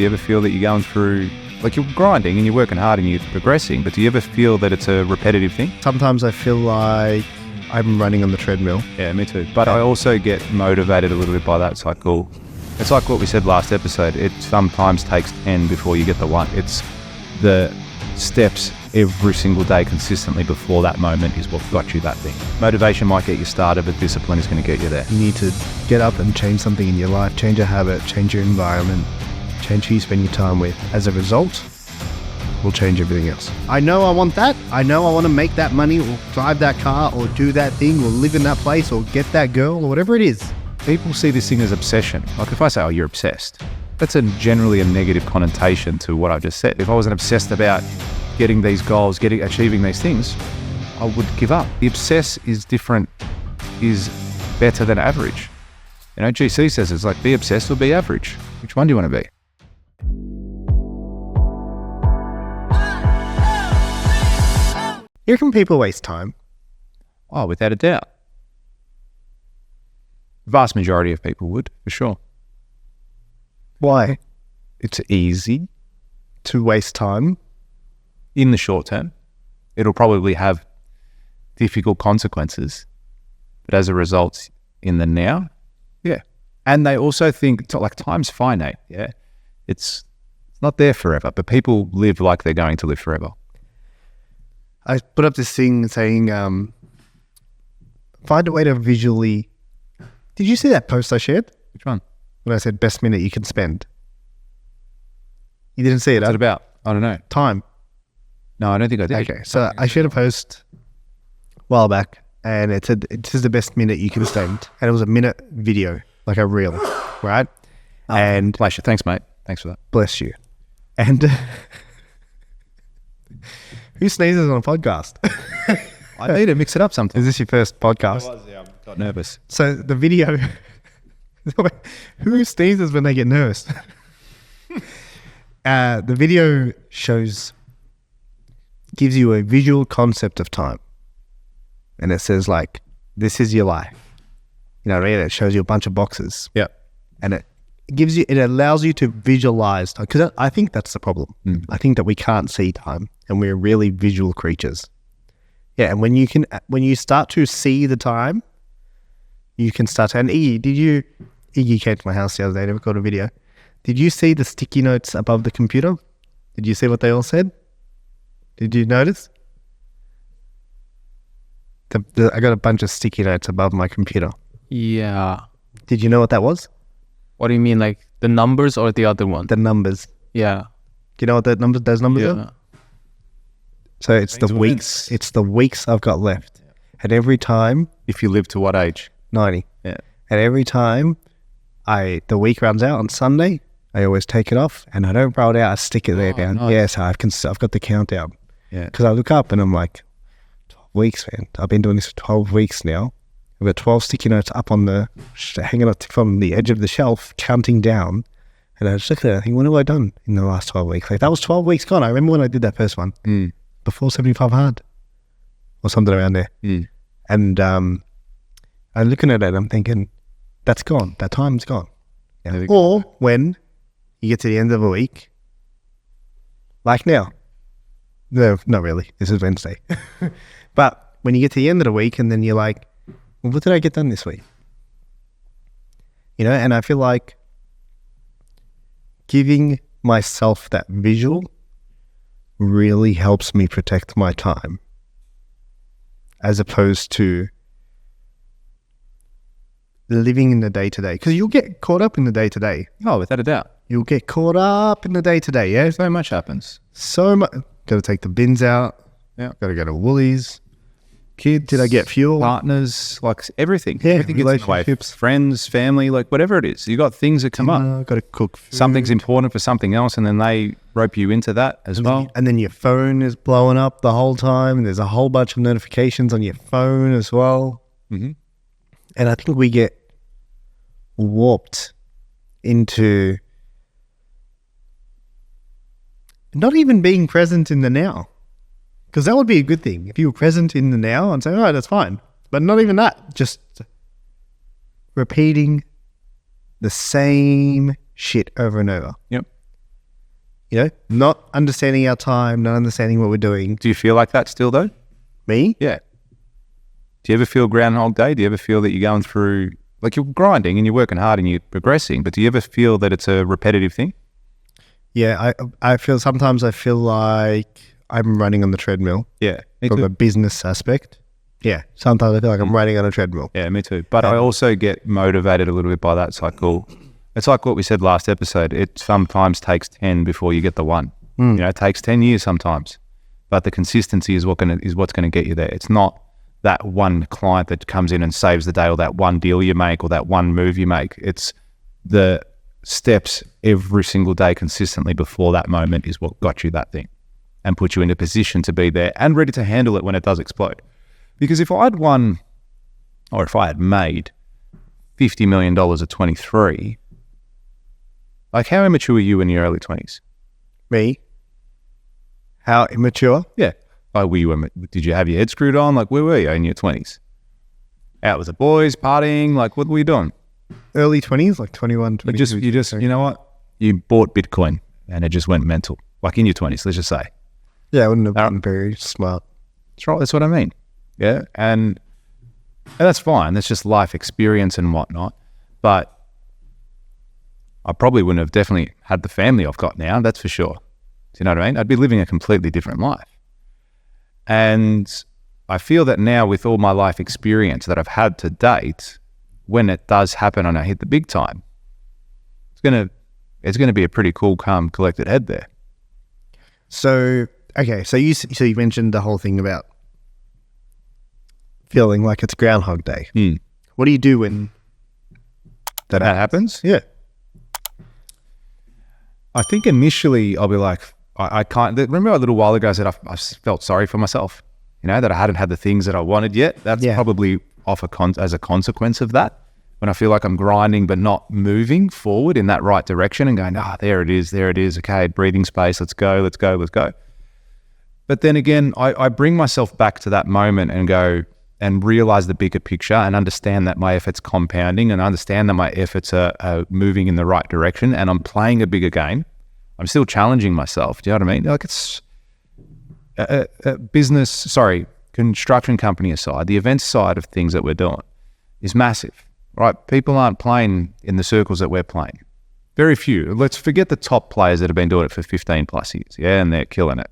Do you ever feel that you're going through, like you're grinding and you're working hard and you're progressing, but do you ever feel that it's a repetitive thing? Sometimes I feel like I'm running on the treadmill. Yeah, me too. But I also get motivated a little bit by that cycle. It's like what we said last episode. It sometimes takes 10 before you get the 1. It's the steps every single day consistently before that moment is what got you that thing. Motivation might get you started, but discipline is going to get you there. You need to get up and change something in your life, change a habit, change your environment, change who you spend your time with. As a result, will change everything else. I know I want that. I know I want to make that money or drive that car or do that thing or live in that place or get that girl or whatever it is. People see this thing as obsession. Like if I say, oh, you're obsessed, that's generally a negative connotation to what I just said. If I wasn't obsessed about getting these goals, achieving these things, I would give up. The obsess is different, is better than average. You know, GC says it's like be obsessed or be average. Which one do you want to be? Here can people waste time? Oh, without a doubt. Vast majority of people would, for sure. Why? It's easy To waste time? in the short term. It'll probably have difficult consequences, but as a result, in the now, yeah. And they also think like time's finite. Yeah, it's not there forever, but people live like they're going to live forever. I put up this thing saying, find a way to visually... Did you see that post I shared? Which one? When I said best minute you can spend. You didn't see it? What's it about? I don't know. Time. No, I don't think I did. Okay, so I shared a post a while back and it said, this is the best minute you can spend. And it was a minute video, like a reel, right? And Pleasure. Thanks, mate. Thanks for that. bless you. And who sneezes on a podcast? I need to mix it up sometimes. Is this your first podcast? Yeah, I got nervous. So the video, who sneezes when they get nervous? The video gives you a visual concept of time. And it says like, this is your life. You know what I mean? It shows you a bunch of boxes. Yeah. And it allows you to visualize, because I think that's the problem. I think that we can't see time and we're really visual creatures. Yeah. And when you start to see the time, you can start to, and Iggy came to my house the other day, never got a video. Did you see the sticky notes above the computer? Did you see what they all said? Did you notice? I got a bunch of sticky notes above my computer. Yeah. Did you know what that was? What do you mean, like the numbers or the other one? The numbers. Yeah. Do you know what those numbers are? So it's the weeks. It's the weeks I've got left. And every time, If you live to what age? 90. Yeah. And every time the week runs out on Sunday, I always take it off and I don't roll it out. I stick it there down. Nice. Yeah, so I've got the countdown. Yeah. Because I look up and I'm like, 12 weeks, man. I've been doing this for 12 weeks now. I've got 12 sticky notes up on hanging up from the edge of the shelf, counting down. And I just look at it and I think, what have I done in the last 12 weeks? Like, that was 12 weeks gone. I remember when I did that first one. Before 75 hard. Or something around there. And I'm looking at it and I'm thinking, that's gone. That time's gone. Yeah. Or when you get to the end of a week, like now. No, not really. This is Wednesday. But when you get to the end of the week and then you're like, well, what did I get done this week? You know, and I feel like giving myself that visual really helps me protect my time, as opposed to living in the day-to-day. Because you'll get caught up in the day-to-day. Oh, without a doubt. You'll get caught up in the day-to-day, yeah? So much happens. So much. Got to take the bins out. Yeah. Got to go to Woolies. Kids. Did I get fuel? Partners, like everything. Yeah, Everything gets in the way. relationships. Friends, family, like whatever it is. You got things that come up. Got to cook food. Something's important for something else, and then they rope you into that as well. And then your phone is blowing up the whole time. And there's a whole bunch of notifications on your phone as well. Mm-hmm. And I think we get warped into not even being present in the now. Because that would be a good thing. If you were present in the now and say, all right, that's fine. But not even that. Just repeating the same shit over and over. Yep. not understanding our time, not understanding what we're doing. Do you feel like that still though? Me? Yeah. Do you ever feel Groundhog Day? Do you ever feel that you're going through, like you're grinding and you're working hard and you're progressing, but do you ever feel that it's a repetitive thing? Yeah, I sometimes I feel like I'm running on the treadmill. Yeah, me from too. a business aspect. Yeah, sometimes I feel like I'm running on a treadmill. Yeah, me too. But I also get motivated a little bit by that cycle. It's like what we said last episode. It sometimes takes 10 before you get the one. It takes 10 years sometimes, but the consistency is what's going to get you there. It's not that one client that comes in and saves the day, or that one deal you make, or that one move you make. It's the steps every single day consistently before that moment is what got you that thing and put you in a position to be there and ready to handle it when it does explode. Because if I'd won, or if I had made $50 million at 23, like how immature were you in your early 20s? Me? How immature? Yeah. Like did you have your head screwed on? Like where were you in your 20s? Out with the boys, partying, like what were you doing? Early 20s, like 21, 22. You just, you know what? You bought Bitcoin and it just went mental. Like in your 20s, let's just say. Yeah, I wouldn't have been very smart. That's right. That's what I mean. Yeah. And that's fine. That's just life experience and whatnot. But I probably wouldn't have definitely had the family I've got now. That's for sure. Do you know what I mean? I'd be living a completely different life. And I feel that now with all my life experience that I've had to date, when it does happen and I hit the big time, it's gonna be a pretty cool, calm, collected head there. So, okay, so you mentioned the whole thing about feeling like it's Groundhog Day. What do you do when that happens? Yeah. I think initially I'll be like, I can't, remember a little while ago I said I felt sorry for myself, that I hadn't had the things that I wanted yet. That's probably as a consequence of that. When I feel like I'm grinding but not moving forward in that right direction and going, there it is. Okay, breathing space, let's go. But then again, I bring myself back to that moment and go and realize the bigger picture and understand that my efforts compounding and understand that my efforts are moving in the right direction and I'm playing a bigger game. I'm still challenging myself. Do you know what I mean? Like it's construction company aside, the events side of things that we're doing is massive, right? People aren't playing in the circles that we're playing. Very few. Let's forget the top players that have been doing it for 15 plus years, and they're killing it.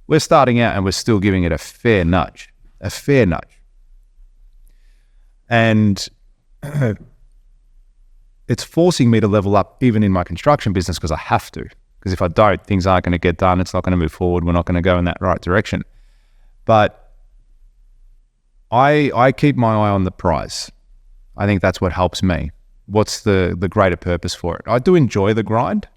We're starting out and we're still giving it a fair nudge. And it's forcing me to level up even in my construction business because I have to. Because if I don't, things aren't going to get done. It's not going to move forward. We're not going to go in that right direction. But I keep my eye on the prize. I think that's what helps me. What's the greater purpose for it? I do enjoy the grind,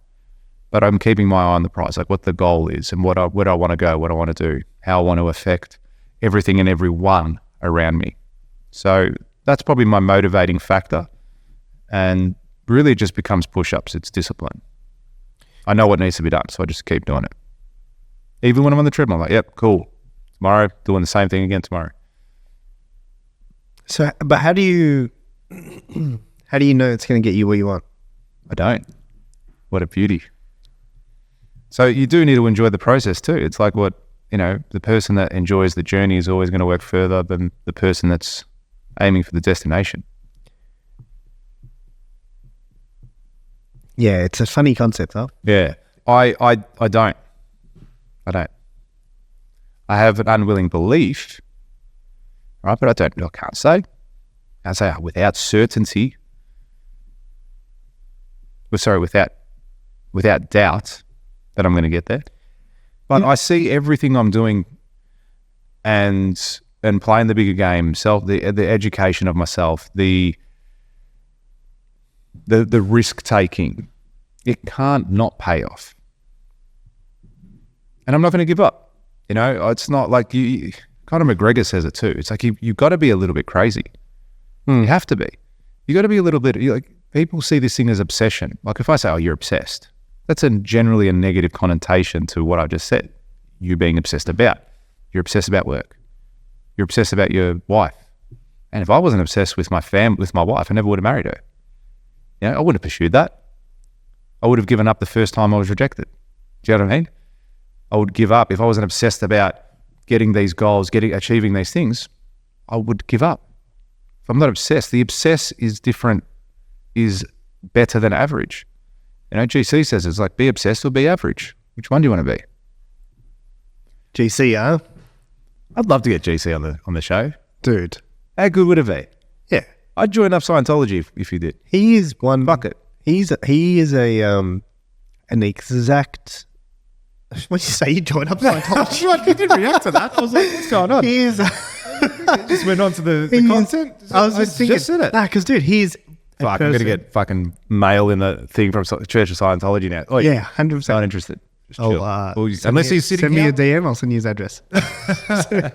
but I'm keeping my eye on the prize, like what the goal is and where I want to go, what I want to do, how I want to affect everything and everyone around me. So that's probably my motivating factor, and really it just becomes push-ups. It's discipline. I know what needs to be done, so I just keep doing it. Even when I'm on the treadmill, I'm like, yep, cool. Tomorrow, doing the same thing again tomorrow. So, but how do you know it's going to get you where you want? I don't. What a beauty. So you do need to enjoy the process too. It's like the person that enjoys the journey is always going to work further than the person that's aiming for the destination. Yeah, it's a funny concept, huh? Yeah. I don't. I have an unwilling belief, right? But I can't say without certainty. Without doubt that I'm going to get there. But I see everything I'm doing and playing the bigger game, the education of myself, the risk taking. It can't not pay off. And I'm not going to give up. It's not like Conor McGregor says it too. It's like you've got to be a little bit crazy. You have to be. You got to be a little bit, people see this thing as obsession. Like if I say, you're obsessed, that's generally a negative connotation to what I just said. You being obsessed about. You're obsessed about work. You're obsessed about your wife. And if I wasn't obsessed with my wife, I never would have married her. I wouldn't have pursued that. I would have given up the first time I was rejected. Do you know what I mean? I would give up. If I wasn't obsessed about getting these goals, achieving these things, I would give up. If I'm not obsessed, the obsess is different, is better than average. You know, GC says it's like be obsessed or be average. Which one do you want to be? GC, huh? I'd love to get GC on the show. Dude. How good would it be? Yeah. I'd join up Scientology if you did. He is one bucket. He is an exact. What did you say? You joined up Scientology? You didn't react to that. I was like, what's going on? He is. Just went on to the content. I was just thinking. Just said it. Nah, because dude, he's. Fuck, I'm going to get fucking mail in the thing from Church of Scientology now. Oh, yeah, 100%. Not interested. Just chill. Unless he's sitting. Send me a DM. I'll send you his address. You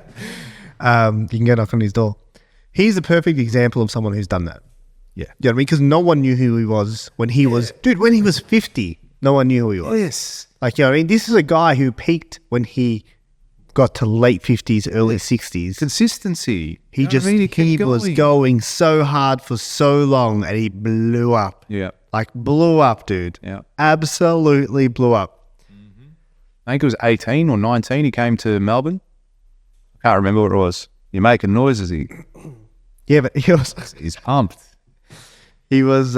can go knock on his door. He's a perfect example of someone who's done that. Yeah. You know what I mean? Because no one knew who he was when he was... Dude, when he was 50, no one knew who he was. Yes. Like, you know what I mean? This is a guy who peaked when he got to late 50s, early 60s. Consistency. He was going so hard for so long and he blew up. Yeah. Like, blew up, dude. Yeah. Absolutely blew up. Mm-hmm. I think it was 18 or 19 he came to Melbourne. I can't remember what it was. You're making noises. Yeah, but he's pumped. He was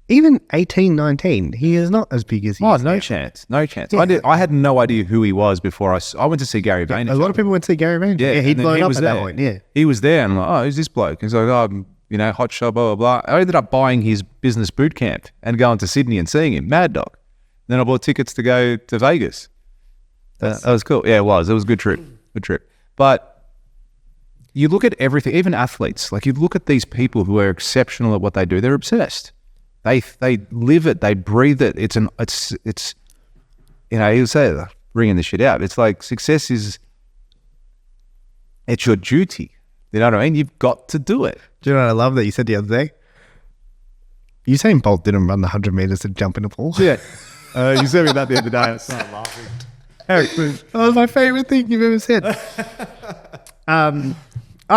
even 18, 19. He is not as big as he is no now. chance. No chance. Yeah. I had no idea who he was before I went to see Gary Vaynerchuk. A lot of people went to see Gary Vaynerchuk. Yeah, he'd blown up at that point. Yeah. He was there and I'm like, oh, who's this bloke? He's like, oh, you know, hot shot, blah, blah, blah. I ended up buying his business boot camp and going to Sydney and seeing him. Mad dog. Then I bought tickets to go to Vegas. That was cool. Yeah, it was. It was a good trip. Good trip. But you look at everything, even athletes, like you look at these people who are exceptional at what they do, they're obsessed. They live it, they breathe it. It's you know, he'll say, bringing this shit out. It's like success it's your duty. You know what I mean? You've got to do it. Do you know what I love that you said the other day? Usain Bolt didn't run the 100 meters to jump in a pool. Yeah. You said me that the other day. I started laughing. That was my favorite thing you've ever said. All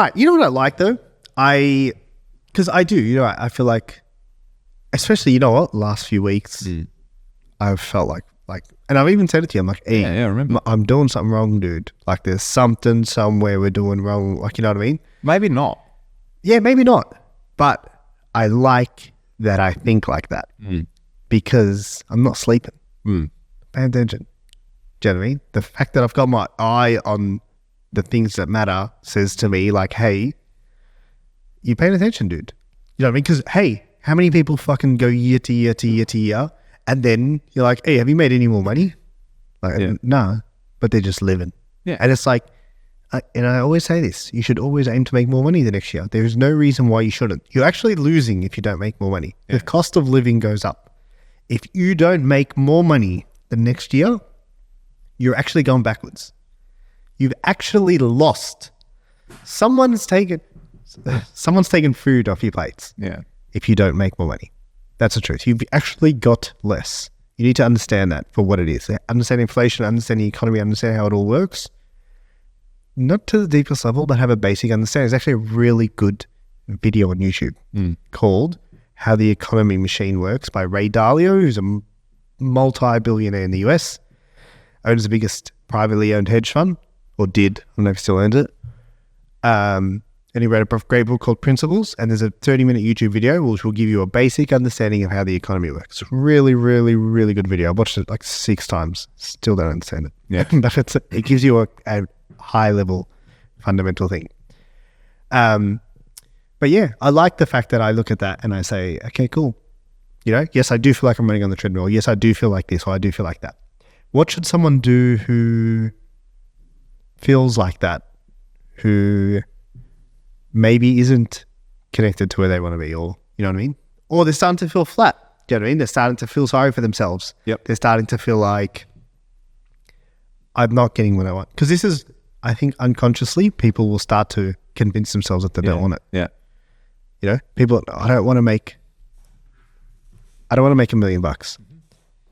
right, you know what I like though? Because I do, you know, I feel like, especially, you know what, last few weeks, I've felt like, and I've even said it to you, I'm like, hey, I remember. I'm doing something wrong, dude. Like there's something somewhere we're doing wrong. Like, you know what I mean? Maybe not. Yeah, maybe not. But I like that I think like that because I'm not sleeping. Pay attention. Do you know what I mean? The fact that I've got my eye on the things that matter says to me like, hey, you paying attention, dude. You know what I mean? Because, hey, how many people fucking go year to year to year to year and then you're like, hey, have you made any more money? Like, no, but they're just living. Yeah. And it's like, and I always say this, you should always aim to make more money the next year. There is no reason why you shouldn't. You're actually losing if you don't make more money. Yeah. The cost of living goes up. If you don't make more money the next year, you're actually going backwards. You've actually lost. Someone's taken food off your plates. Yeah. If you don't make more money. That's the truth. You've actually got less. You need to understand that for what it is. Understand inflation, understand the economy, understand how it all works. Not to the deepest level, but have a basic understanding. There's actually a really good video on YouTube called How the Economy Machine Works by Ray Dalio, who's a multi-billionaire in the US. Owns the biggest privately owned hedge fund, or did. I don't know if he still owns it. And he wrote a great book called Principles, and there's a 30-minute YouTube video which will give you a basic understanding of how the economy works. Really, really, really good video. I've watched it like 6 times. Still don't understand it. Yeah. But it gives you a high-level fundamental thing. But yeah, I like the fact that I look at that and I say, okay, cool. You know, yes, I do feel like I'm running on the treadmill. Yes, I do feel like this, or I do feel like that. What should someone do who feels like that, who maybe isn't connected to where they want to be, or, you know what I mean? Or they're starting to feel flat. Do you know what I mean? They're starting to feel sorry for themselves. Yep. They're starting to feel like, I'm not getting what I want. Because this is, I think, unconsciously, people will start to convince themselves that they don't want it. Yeah. You know, people, I don't want to make $1 million.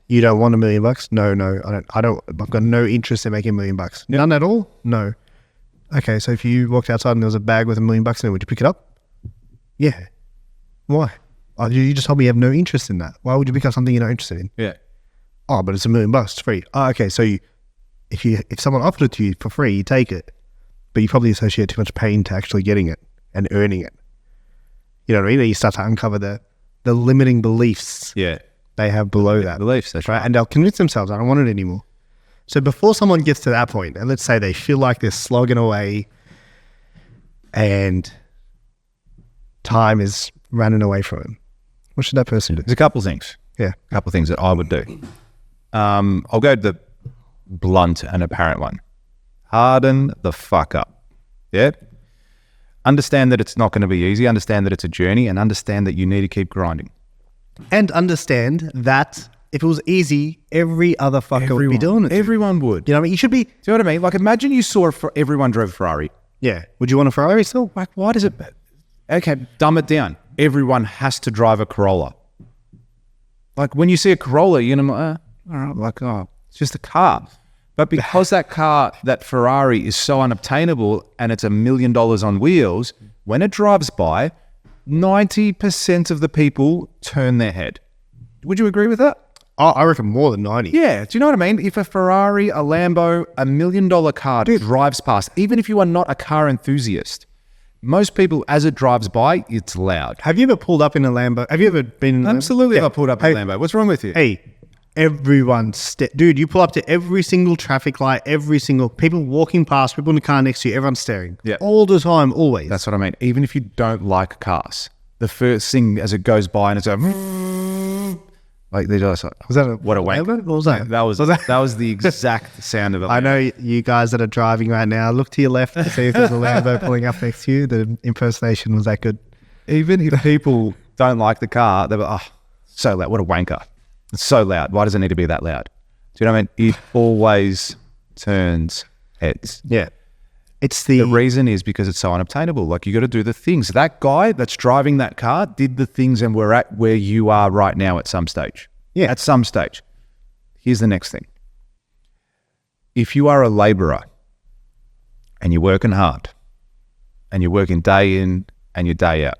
You don't want $1 million? No, I don't. I've got no interest in making $1 million. Yep. None at all? No. Okay, so if you walked outside and there was a bag with $1 million in it, would you pick it up? Yeah. Why? Oh, you just told me you have no interest in that. Why would you pick up something you're not interested in? Yeah. Oh, but it's $1 million. It's free. Oh, okay. So if someone offered it to you for free, you take it, but you probably associate too much pain to actually getting it and earning it. You know what I mean? You start to uncover the limiting beliefs Yeah. they have below that. Beliefs, that's Right? And they'll convince themselves, I don't want it anymore. So before someone gets to that point, and let's say they feel like they're slogging away and time is running away from them, what should that person do? There's a couple things. Yeah. A couple things that I would do. I'll go to the blunt and apparent one. Harden the fuck up. Yeah? Understand that it's not going to be easy. Understand that it's a journey, and understand that you need to keep grinding. And understand that if it was easy, every other fucker would be doing it. Everyone would. You know what I mean? You should be... Do you know what I mean? Like, imagine you saw everyone drove a Ferrari. Yeah. Would you want a Ferrari still? Like, why does it... Okay, dumb it down. Everyone has to drive a Corolla. Like, when you see a Corolla, you're going to all right, like, oh, it's just a car. But because that car, that Ferrari, is so unobtainable and it's $1 million on wheels, when it drives by, 90% of the people turn their head. Would you agree with that? Oh, I reckon more than 90. Yeah. Do you know what I mean? If a Ferrari, a Lambo, $1 million car drives past, even if you are not a car enthusiast, most people, as it drives by, it's loud. Have you ever pulled up in a Lambo? Have you ever been in a Lambo? Absolutely. Yeah. I pulled up in a Lambo. What's wrong with you? Hey, dude, you pull up to every single traffic light, every single people walking past, people in the car next to you, everyone's staring. Yeah. All the time, always. That's what I mean. Even if you don't like cars, the first thing as it goes by and it's like they're just like, was that a, what a wank. Lambo? What was that? That was the exact sound of it. I know you guys that are driving right now, look to your left to see if there's a Lambo pulling up next to you. The impersonation was that good. Even if people don't like the car, they're like, oh, so loud. What a wanker. It's so loud. Why does it need to be that loud? Do you know what I mean? It always turns heads. Yeah. It's The reason is because it's so unobtainable. Like, you got to do the things. That guy that's driving that car did the things, and we're at where you are right now at some stage. Yeah. At some stage. Here's the next thing. If you are a laborer and you're working hard and you're working day in and your day out,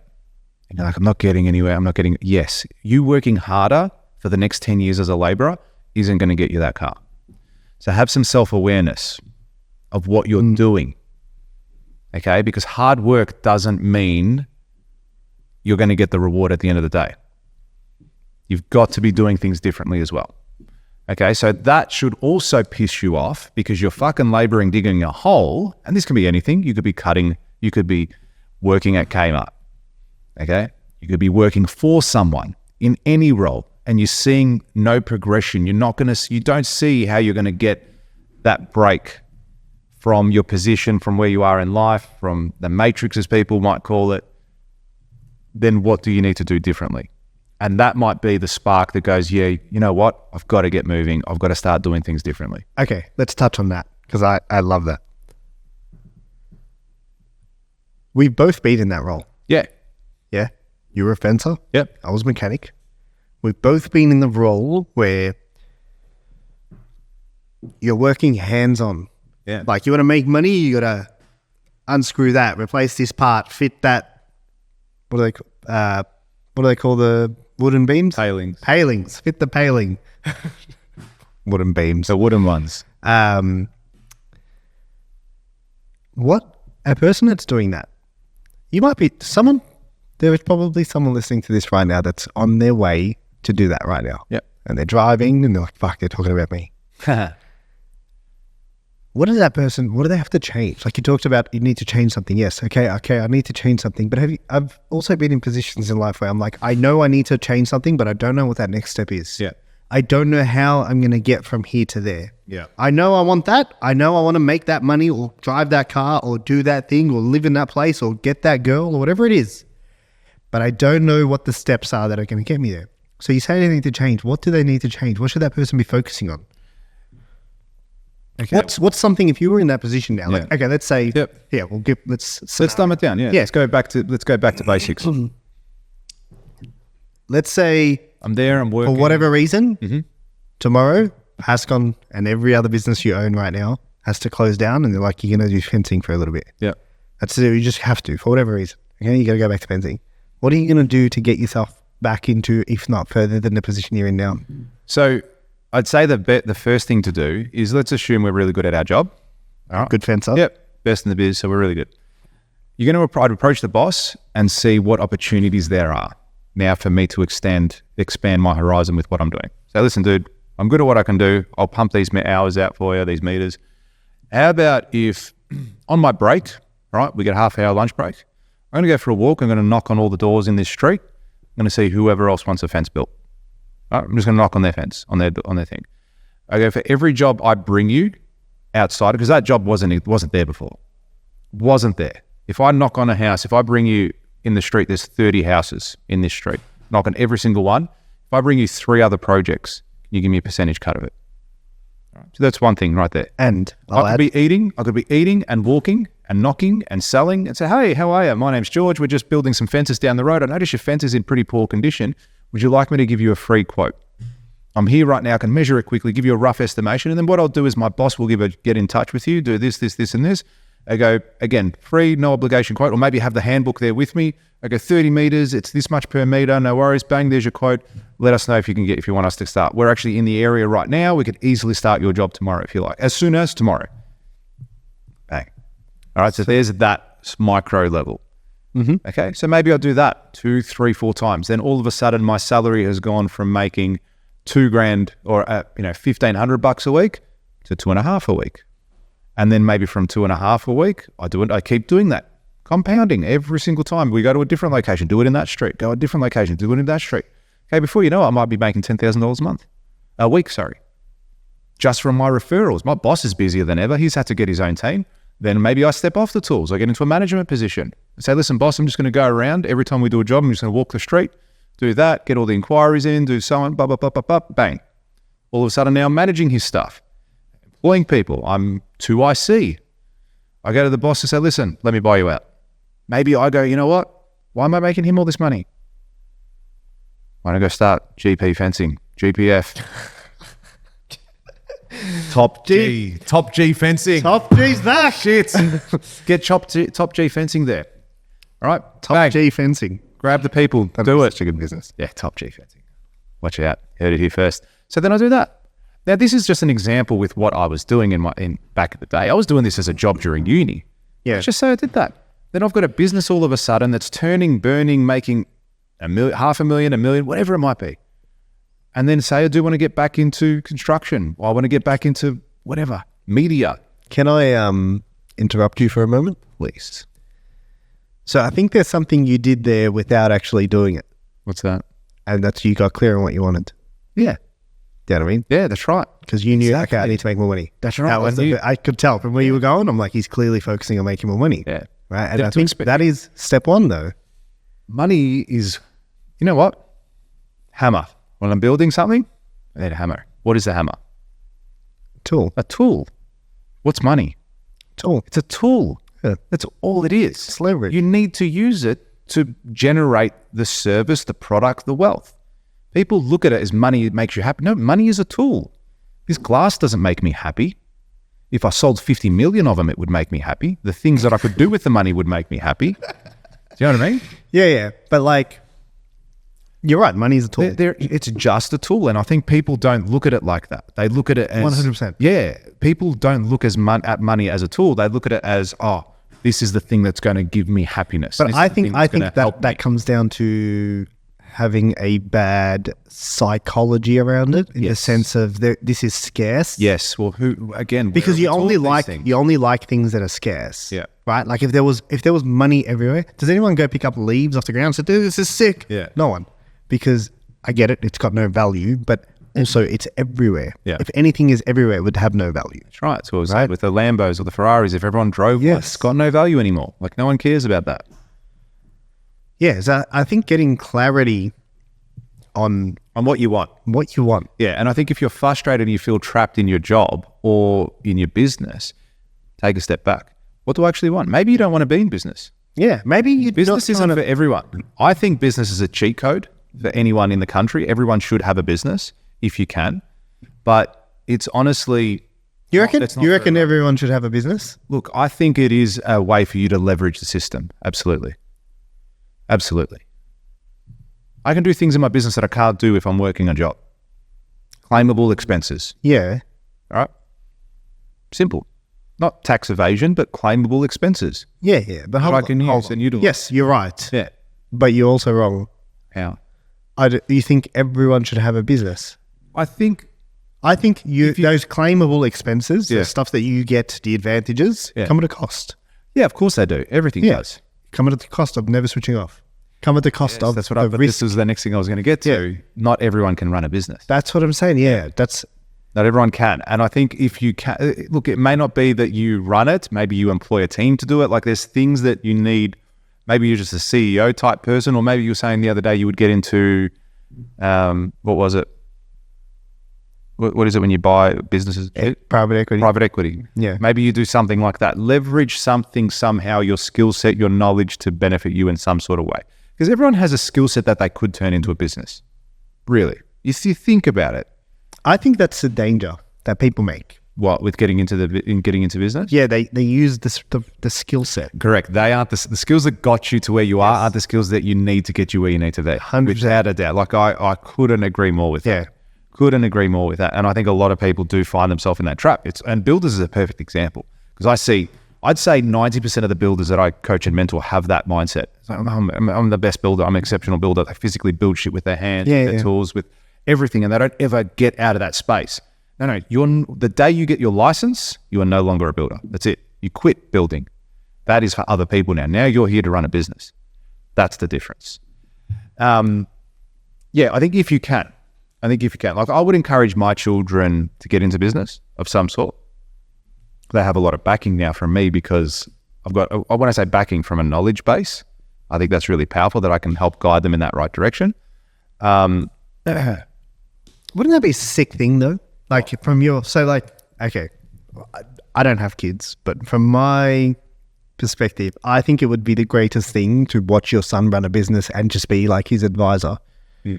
and you're like, I'm not getting anywhere. Yes, you working harder for the next 10 years as a laborer isn't going to get you that car. So have some self-awareness of what you're doing. Okay, because hard work doesn't mean you're going to get the reward at the end of the day. You've got to be doing things differently as well. Okay, so that should also piss you off because you're fucking laboring, digging a hole, and this can be anything. You could be cutting, you could be working at Kmart. Okay, you could be working for someone in any role, and you're seeing no progression. You don't see how you're going to get that break from your position, from where you are in life, from the matrix, as people might call it. Then what do you need to do differently? And that might be the spark that goes, yeah, you know what? I've got to get moving. I've got to start doing things differently. Okay, let's touch on that because I love that. We've both been in that role. Yeah. Yeah. You were a fencer. Yep. I was a mechanic. We've both been in the role where you're working hands-on. Yeah. Like, you want to make money, you got to unscrew that, replace this part, fit that. What do they call the wooden beams? Palings. Palings. Fit the paling. Wooden beams. The wooden ones. What a person that's doing that. You might be someone. There is probably someone listening to this right now that's on their way to do that right now. Yep. And they're driving and they're like, fuck, they're talking about me. What does that person, what do they have to change? Like, you talked about you need to change something. Yes. Okay. I need to change something. But I've also been in positions in life where I'm like, I know I need to change something, but I don't know what that next step is. Yeah. I don't know how I'm going to get from here to there. Yeah. I know I want that. I know I want to make that money or drive that car or do that thing or live in that place or get that girl or whatever it is. But I don't know what the steps are that are going to get me there. So you say they need to change. What do they need to change? What should that person be focusing on? Okay. What's something, if you were in that position now, like, Yeah. okay, let's say, Yep. yeah, let's Let's dumb it down. Yeah. Yeah. Let's go back to basics. let's say I'm there. I'm working. for whatever reason, Mm-hmm. tomorrow, Hascon and every other business you own right now has to close down, and they're like, you're going to do fencing for a little bit. Yeah. That's it. You just have to, for whatever reason. Okay, you got to go back to fencing. What are you going to do to get yourself back into, if not further than the position you're in now? So I'd say the first thing to do is let's assume we're really good at our job. All right. Good fence up. Yep. Best in the biz, so we're really good. You're going to approach the boss and see what opportunities there are now for me to expand my horizon with what I'm doing. So listen, dude, I'm good at what I can do. I'll pump these hours out for you, these meters. How about if on my break, right, we get a half-hour lunch break, I'm going to go for a walk. I'm going to knock on all the doors in this street. I'm going to see whoever else wants a fence built. All right, I'm just going to knock on their fence, on their thing. I go, for every job I bring you outside, because that job wasn't there before. Wasn't there. If I knock on a house, if I bring you in the street, there's 30 houses in this street, knock on every single one. If I bring you 3 other projects, can you give me a percentage cut of it? All right. So that's one thing right there. And I could be eating and walking and knocking and selling and say, hey, how are you? My name's George. We're just building some fences down the road. I notice your fence is in pretty poor condition. Would you like me to give you a free quote? I'm here right now. I can measure it quickly, give you a rough estimation. And then what I'll do is my boss will get in touch with you, do this, and this. I go, again, free, no obligation quote, or maybe have the handbook there with me. I go 30 meters, it's this much per meter, no worries, bang, there's your quote. Let us know if you want us to start. We're actually in the area right now. We could easily start your job tomorrow if you like, as soon as tomorrow. Bang. All right, so there's that micro level. Mm-hmm. Okay, so maybe I'll do that 2, 3, 4 times. Then all of a sudden my salary has gone from making $2,000 or $1,500 a week to 2.5 a week. And then maybe from 2.5 a week, I keep doing that. Compounding every single time. We go to a different location, do it in that street. Go to a different location, do it in that street. Okay, before you know it, I might be making $10,000 a week, just from my referrals. My boss is busier than ever. He's had to get his own team. Then maybe I step off the tools. I get into a management position. I say, listen, boss, I'm just going to go around. Every time we do a job, I'm just going to walk the street, do that, get all the inquiries in, do so on, bang. All of a sudden now I'm managing his stuff. Employing people, I'm 2IC. I go to the boss and say, listen, let me buy you out. Maybe I go, you know what? Why am I making him all this money? Why don't I go start GP fencing, GPF? Top G fencing. Top G's back. Shit. Get top G fencing there. All right? Top G fencing. Grab the people. That'd do be it. such a good business. Yeah, top G fencing. Watch out. Heard it here first. So then I do that. Now, this is just an example with what I was doing in back in the day. I was doing this as a job during uni. Yeah. Let's just say I did that. Then I've got a business all of a sudden that's turning, burning, making $500,000, $1 million, whatever it might be. And then say I do want to get back into construction, or I want to get back into whatever, media. Can I interrupt you for a moment, please? So I think there's something you did there without actually doing it. What's that? And that's you got clear on what you wanted. Yeah. Do you know what I mean? Yeah, that's right. Because you knew, okay, I need to make more money. That's right. I could tell from where you were going. I'm like, he's clearly focusing on making more money. Yeah. Right. And I think that is step one, though. Money is, you know what? Hammer. When I'm building something, I need a hammer. What is a hammer? Tool. A tool. What's money? Tool. It's a tool. Yeah. That's all it is. It's leverage. You need to use it to generate the service, the product, the wealth. People look at it as money makes you happy. No, money is a tool. This glass doesn't make me happy. If I sold 50 million of them, it would make me happy. The things that I could do with the money would make me happy. Do you know what I mean? Yeah. But like, you're right. Money is a tool. It's just a tool. And I think people don't look at it like that. They look at it as 100%. Yeah. People don't look at money as a tool. They look at it as, oh, this is the thing that's going to give me happiness. But I think that comes down to having a bad psychology around it, in the sense of this is scarce. Yes. Well, because you only like things that are scarce. Yeah. Right. Like if there was money everywhere, does anyone go pick up leaves off the ground and say, dude, this is sick? Yeah. No one. Because I get it, it's got no value, but also it's everywhere. Yeah. If anything is everywhere, it would have no value. That's right. So it was with the Lambos or the Ferraris, if everyone drove, it's got no value anymore. Like no one cares about that. Yeah. So I think getting clarity on what you want. What you want. Yeah. And I think if you're frustrated and you feel trapped in your job or in your business, take a step back. What do I actually want? Maybe you don't want to be in business. Yeah. Maybe business isn't for everyone. I think business is a cheat code for anyone in the country. Everyone should have a business if you can. But it's honestly... You reckon everyone should have a business? Look, I think it is a way for you to leverage the system. Absolutely. Absolutely. I can do things in my business that I can't do if I'm working a job. Claimable expenses. Yeah. All right. Simple. Not tax evasion, but claimable expenses. Yeah, yeah. But I can use and utilize. Yes, you're right. Yeah. But you're also wrong. How? You think everyone should have a business? I think those claimable expenses, Yeah. the stuff that you get, the advantages, Yeah. come at a cost. yeah, of course they do. Everything Yeah. does. Come at the cost of never switching off. Come at the cost of That's what I. the But risk. this was the next thing I was going to get to. Yeah. Not everyone can run a business. That's what I'm saying. Yeah, that's Not everyone can. And I think if you can, look, it may not be that you run it. Maybe you employ a team to do it. Like there's things that you need. Maybe you're just a CEO type person, or maybe you were saying the other day you would get into, what was it? What is it when you buy businesses? private equity. Private equity. Yeah. Maybe you do something like that. Leverage something somehow, your skill set, your knowledge to benefit you in some sort of way. Because everyone has a skill set that they could turn into a business. Really. If you think about it. I think that's the danger that people make. What, with getting into business? Yeah, they use the skill set. Correct. They aren't the skills that got you to where you are aren't the skills that you need to get you where you need to be. 100%. Without a doubt. Like I couldn't agree more with Yeah. that. Couldn't agree more with that. And I think a lot of people do find themselves in that trap. And builders is a perfect example. Because I'd say 90% of the builders that I coach and mentor have that mindset. It's like, I'm the best builder. I'm an exceptional builder. They physically build shit with their hands, with their tools, with everything. And they don't ever get out of that space. No, the day you get your license, you are no longer a builder. That's it. You quit building. That is for other people now. Now you're here to run a business. That's the difference. Yeah, I think if you can. Like I would encourage my children to get into business of some sort. They have a lot of backing now from me because when I say backing from a knowledge base, I think that's really powerful that I can help guide them in that right direction. Wouldn't that be a sick thing though? Like okay, I don't have kids, but from my perspective, I think it would be the greatest thing to watch your son run a business and just be like his advisor. Yeah.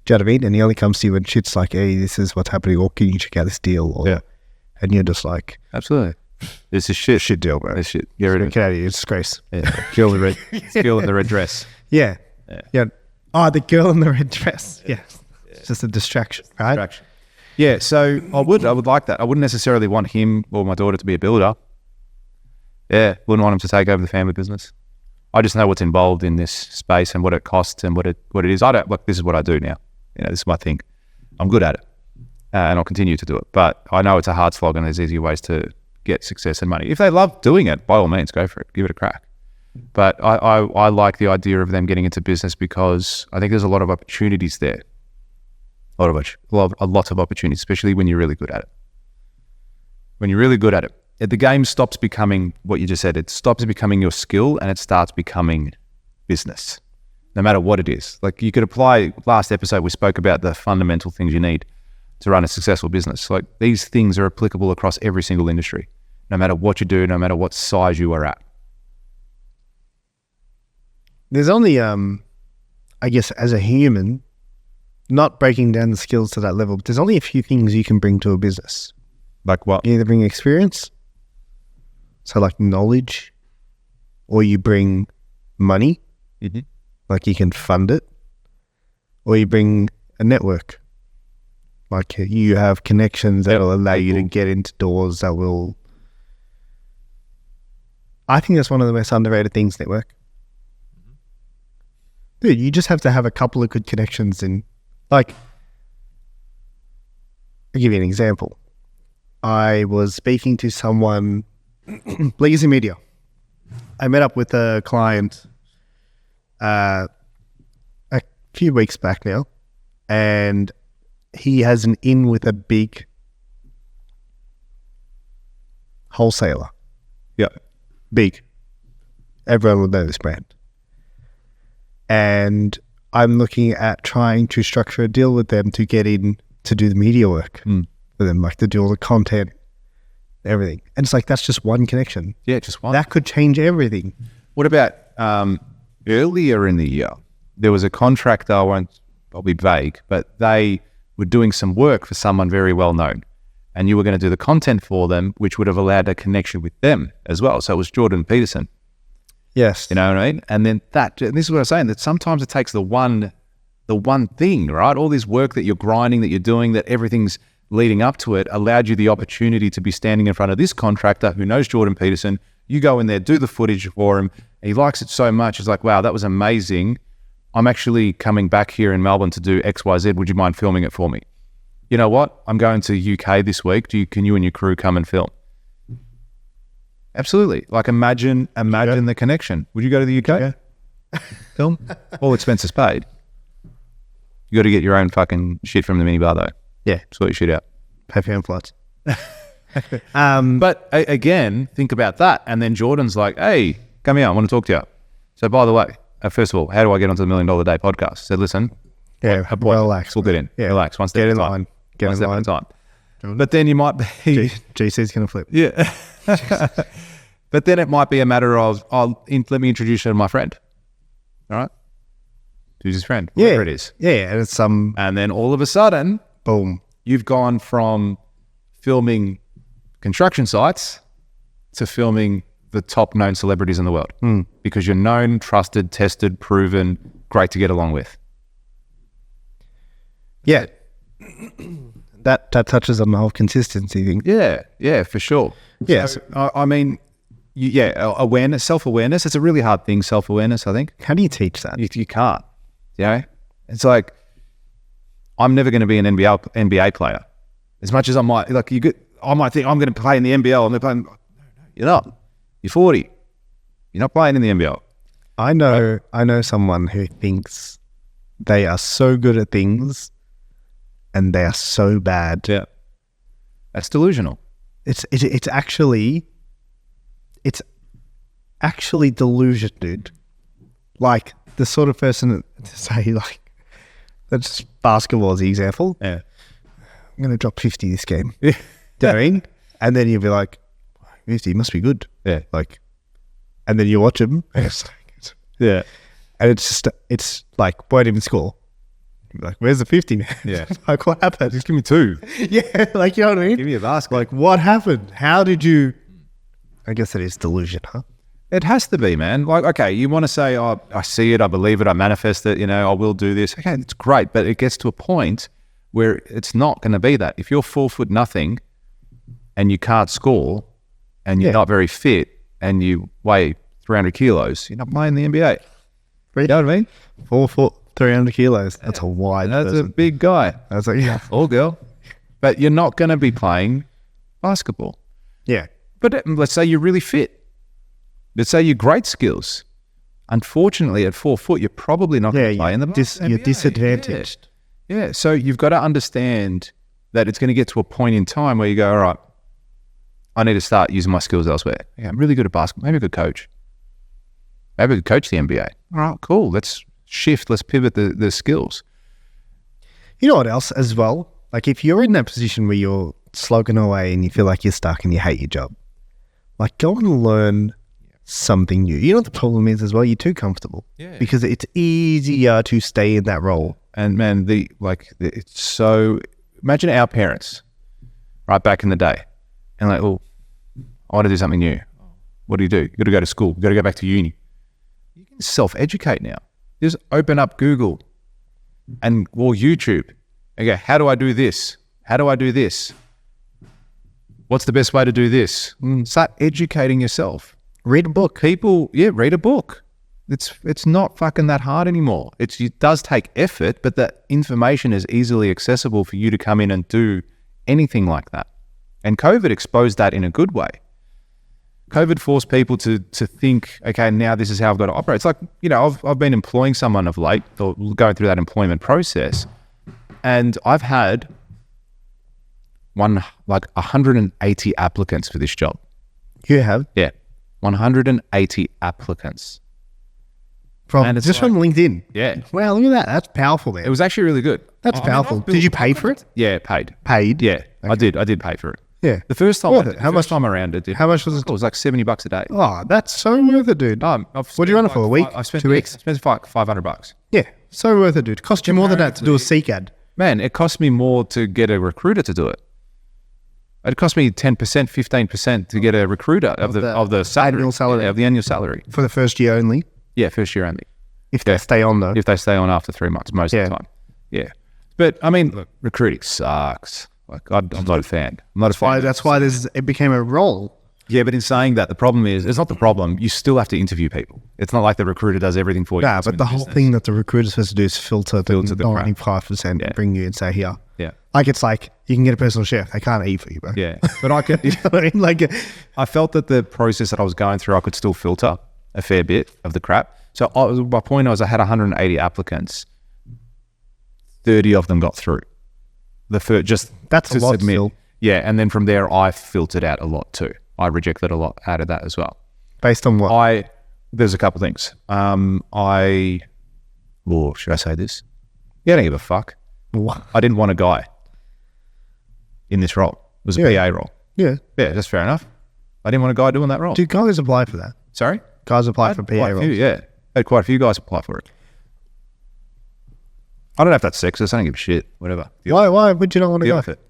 Do you know what I mean? And he only comes to you when shit's like, hey, this is what's happening, or can you check out this deal? Or, and you're just like, absolutely. This is shit. Shit deal, bro. This shit. Get rid of it. Get out of here, it's disgrace. Yeah. Girl in the red dress. Yeah. Oh, the girl in the red dress. Yeah. It's just a distraction, right? Distraction. Yeah, so I would like that. I wouldn't necessarily want him or my daughter to be a builder. Yeah, wouldn't want him to take over the family business. I just know what's involved in this space and what it costs and what it is. This is what I do now. This is my thing. I'm good at it, and I'll continue to do it. But I know it's a hard slog, and there's easier ways to get success and money. If they love doing it, by all means, go for it. Give it a crack. But I like the idea of them getting into business because I think there's a lot of opportunities there. A lot of opportunities, especially when you're really good at it. When you're really good at it, the game stops becoming what you just said. It stops becoming your skill and it starts becoming business, no matter what it is. Like you could apply, last episode we spoke about the fundamental things you need to run a successful business. Like these things are applicable across every single industry, no matter what you do, no matter what size you are at. There's only, I guess, as a human, not breaking down the skills to that level, but there's only a few things you can bring to a business. Like what? You either bring experience, so like knowledge, or you bring money, like you can fund it, or you bring a network, like you have connections that will allow you to get into doors that will. I think that's one of the most underrated things, network. Dude, you just have to have a couple of good connections in, like, I'll give you an example. I was speaking to someone, Legacy Media. I met up with a client a few weeks back now, and he has an in with a big wholesaler. Yeah. Big. Everyone would know this brand. And I'm looking at trying to structure a deal with them to get in to do the media work for them, like to do all the content, everything. And it's like, that's just one connection. Yeah, just one. That could change everything. What about earlier in the year, there was a contractor, I'll be vague, but they were doing some work for someone very well known. And you were going to do the content for them, which would have allowed a connection with them as well. So it was Jordan Peterson. Yes. You know what I mean? And then this is what I'm saying, that sometimes it takes the one the one thing, right? All this work that you're grinding, that you're doing, that everything's leading up to it allowed you the opportunity to be standing in front of this contractor who knows Jordan Peterson. You go in there, do the footage for him. He likes it so much. It's like, wow, that was amazing. I'm actually coming back here in Melbourne to do XYZ. Would you mind filming it for me? You know what? I'm going to UK this week. Can you and your crew come and film? Absolutely. Like imagine the connection. Would you go to the UK? Yeah. Film? All expenses paid. You got to get your own fucking shit from the minibar though. Yeah. Sort your shit out. Pay for your own flights. But again, think about that. And then Jordan's like, hey, come here. I want to talk to you. So by the way, first of all, how do I get onto the $1 Million a Day podcast? I said, listen, Yeah, relax. We'll get in. Yeah. Relax. One step Get at in a time. line. Get One in step line. at a time. But then you might be... GC's going to flip. Yeah. But then it might be a matter of, let me introduce you to my friend. All right? Who's his friend? Whatever it is. Yeah, and it's And then all of a sudden, boom. you've gone from filming construction sites to filming the top known celebrities in the world because you're known, trusted, tested, proven, great to get along with. Yeah. That touches on the whole consistency thing. Yeah, for sure. Yeah. So, I mean, awareness, self-awareness. It's a really hard thing, self-awareness, I think. How do you teach that? You can't. You know? It's like, I'm never going to be an NBA player. As much as I might, I might think I'm going to play in the NBL. I'm going to play. You're not. You're 40. You're not playing in the NBL. I know someone who thinks they are so good at things and they are so bad. Yeah. That's delusional. It's actually delusion, dude. Like the sort of person to say like, that's basketball as the example. Yeah. I'm going to drop 50 this game. Yeah. Doing, and then you'll be like, 50 must be good. Yeah. Like, and then you watch him, and it's like, Yeah. and it's like, won't even score. You're like, where's the 50, man? Yeah. Like, what happened? Just give me 2. Yeah, like, you know what I mean? Give me a basket. Like, what happened? How did you? I guess that is delusion, huh? It has to be, man. Like, okay, you want to say, oh, I see it, I believe it, I manifest it, I will do this. Okay, it's great, but it gets to a point where it's not going to be that. If you're 4'0" and you can't score and you're not very fit and you weigh 300 kilos, you're not playing the NBA. You know what I mean? 4 foot, 300 kilos. That's a wide That's person. a big guy. I was like, yeah. Or girl. But you're not going to be playing basketball. Yeah. But let's say you're really fit. Let's say you're great skills. Unfortunately, at 4 foot, you're probably not going to play in the NBA. You're disadvantaged. Yeah, so you've got to understand that it's going to get to a point in time where you go, all right, I need to start using my skills elsewhere. Yeah, I'm really good at basketball. Maybe I could coach. Maybe I could coach the NBA. All right, cool. Let's shift. Let's pivot the skills. You know what else as well? Like if you're in that position where you're slogging away and you feel like you're stuck and you hate your job, like go and learn something new. You know what the problem is as well? You're too comfortable. Yeah. Because it's easier to stay in that role. And man, it's so, imagine our parents, right back in the day, and like, oh, I want to do something new. What do? You got to go to school. You got to go back to uni. You can self-educate now. Just open up Google or YouTube and go, how do I do this? How do I do this? What's the best way to do this? Start educating yourself. Read a book. Read a book. It's not fucking that hard anymore. It does take effort, but the information is easily accessible for you to come in and do anything like that. And COVID exposed that in a good way. COVID forced people to think, okay, now this is how I've got to operate. It's like, I've been employing someone of late, or going through that employment process, and I've had 180 applicants for this job. You have? Yeah, 180 applicants. From And it's from LinkedIn. Yeah. Wow, look at that. That's powerful, man. It was actually really good. That's I mean, powerful. I've built- Did you pay for it? Yeah, paid. Paid? Yeah, I did pay for it. Yeah. The first time, Worth it. How much time around it did. How much was it? It was like $70 a day. Oh, that's so worth it, dude. What What do you run it for? A week? I spent 2 weeks? I spent $500. Yeah, so worth it, dude. Cost you more than that to do a Seek ad. Man, it cost me more to get a recruiter to do it. It cost me 10%, 15% to get a recruiter of the salary, annual salary. of the annual salary. For the first year only. Yeah, first year only. if they stay on though. If they stay on after 3 months, most of the time. Yeah. But I mean, look, recruiting sucks. Like I'm not a fan. I'm not a fan. That's why it became a role. Yeah, but in saying that, the problem is, it's not the problem. You still have to interview people. It's not like the recruiter does everything for you. Yeah, but the whole thing that the recruiter's supposed to do is filter the Filter the crap. 95% and bring you and say, here. Yeah. Like, it's like, you can get a personal chef. They can't eat for you, bro. Yeah. But I could, You know what I mean? Like, I felt that the process that I was going through, I could still filter a fair bit of the crap. So my point was I had 180 applicants. 30 of them got through. That's a lot still. Yeah, and then from there, I filtered out a lot too. I rejected a lot out of that as well. Based on what? There's a couple things. Should I say this? Yeah, I don't give a fuck. What? I didn't want a guy in this role. It was a PA role. Yeah. Yeah, that's fair enough. I didn't want a guy doing that role. Do guys apply for that? Sorry? Guys apply for PA roles? Yeah. I had quite a few guys apply for it. I don't know if that's sexist. I don't give a shit. Whatever. Why would you not want to go? For it.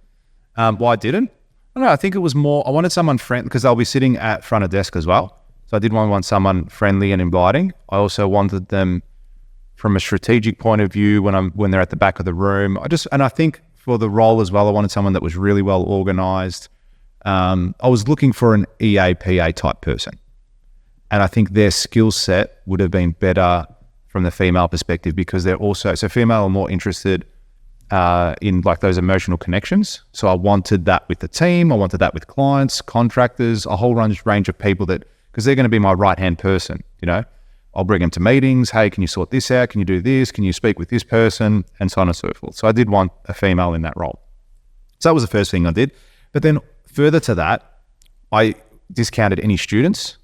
Why I didn't? I don't know. I think it was more, I wanted someone friendly because they'll be sitting at front of desk as well. So I did want someone friendly and inviting. I also wanted them from a strategic point of view when they're at the back of the room. I think for the role as well, I wanted someone that was really well organized. I was looking for an EAPA type person. And I think their skill set would have been better from the female perspective because they're also, so female are more interested in like those emotional connections. So I wanted that with the team. I wanted that with clients, contractors, a whole range of people that, because they're going to be my right-hand person, you know. I'll bring them to meetings. Hey, can you sort this out? Can you do this? Can you speak with this person? And so on and so forth. So I did want a female in that role. So that was the first thing I did. But then further to that, I discounted any students.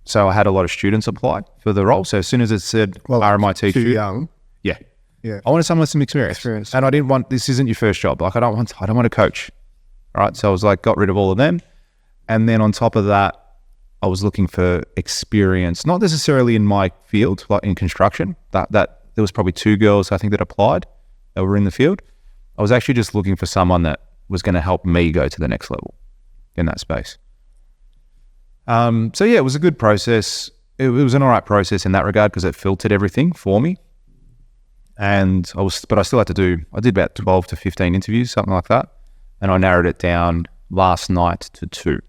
So I had a lot of students apply for the role. So as soon as it said RMIT too student, young. Yeah. Yeah. I wanted someone with some experience. And I didn't want, this isn't your first job. Like I don't want to coach. All right. So I was like, got rid of all of them. And then on top of that, I was looking for experience, not necessarily in my field, like in construction. That there was probably 2 girls I think that applied that were in the field. I was actually just looking for someone that was going to help me go to the next level in that space. So yeah, it was a good process. It was an all right process in that regard because it filtered everything for me. And but I still had to I did about 12 to 15 interviews, something like that. And I narrowed it down last night to 2.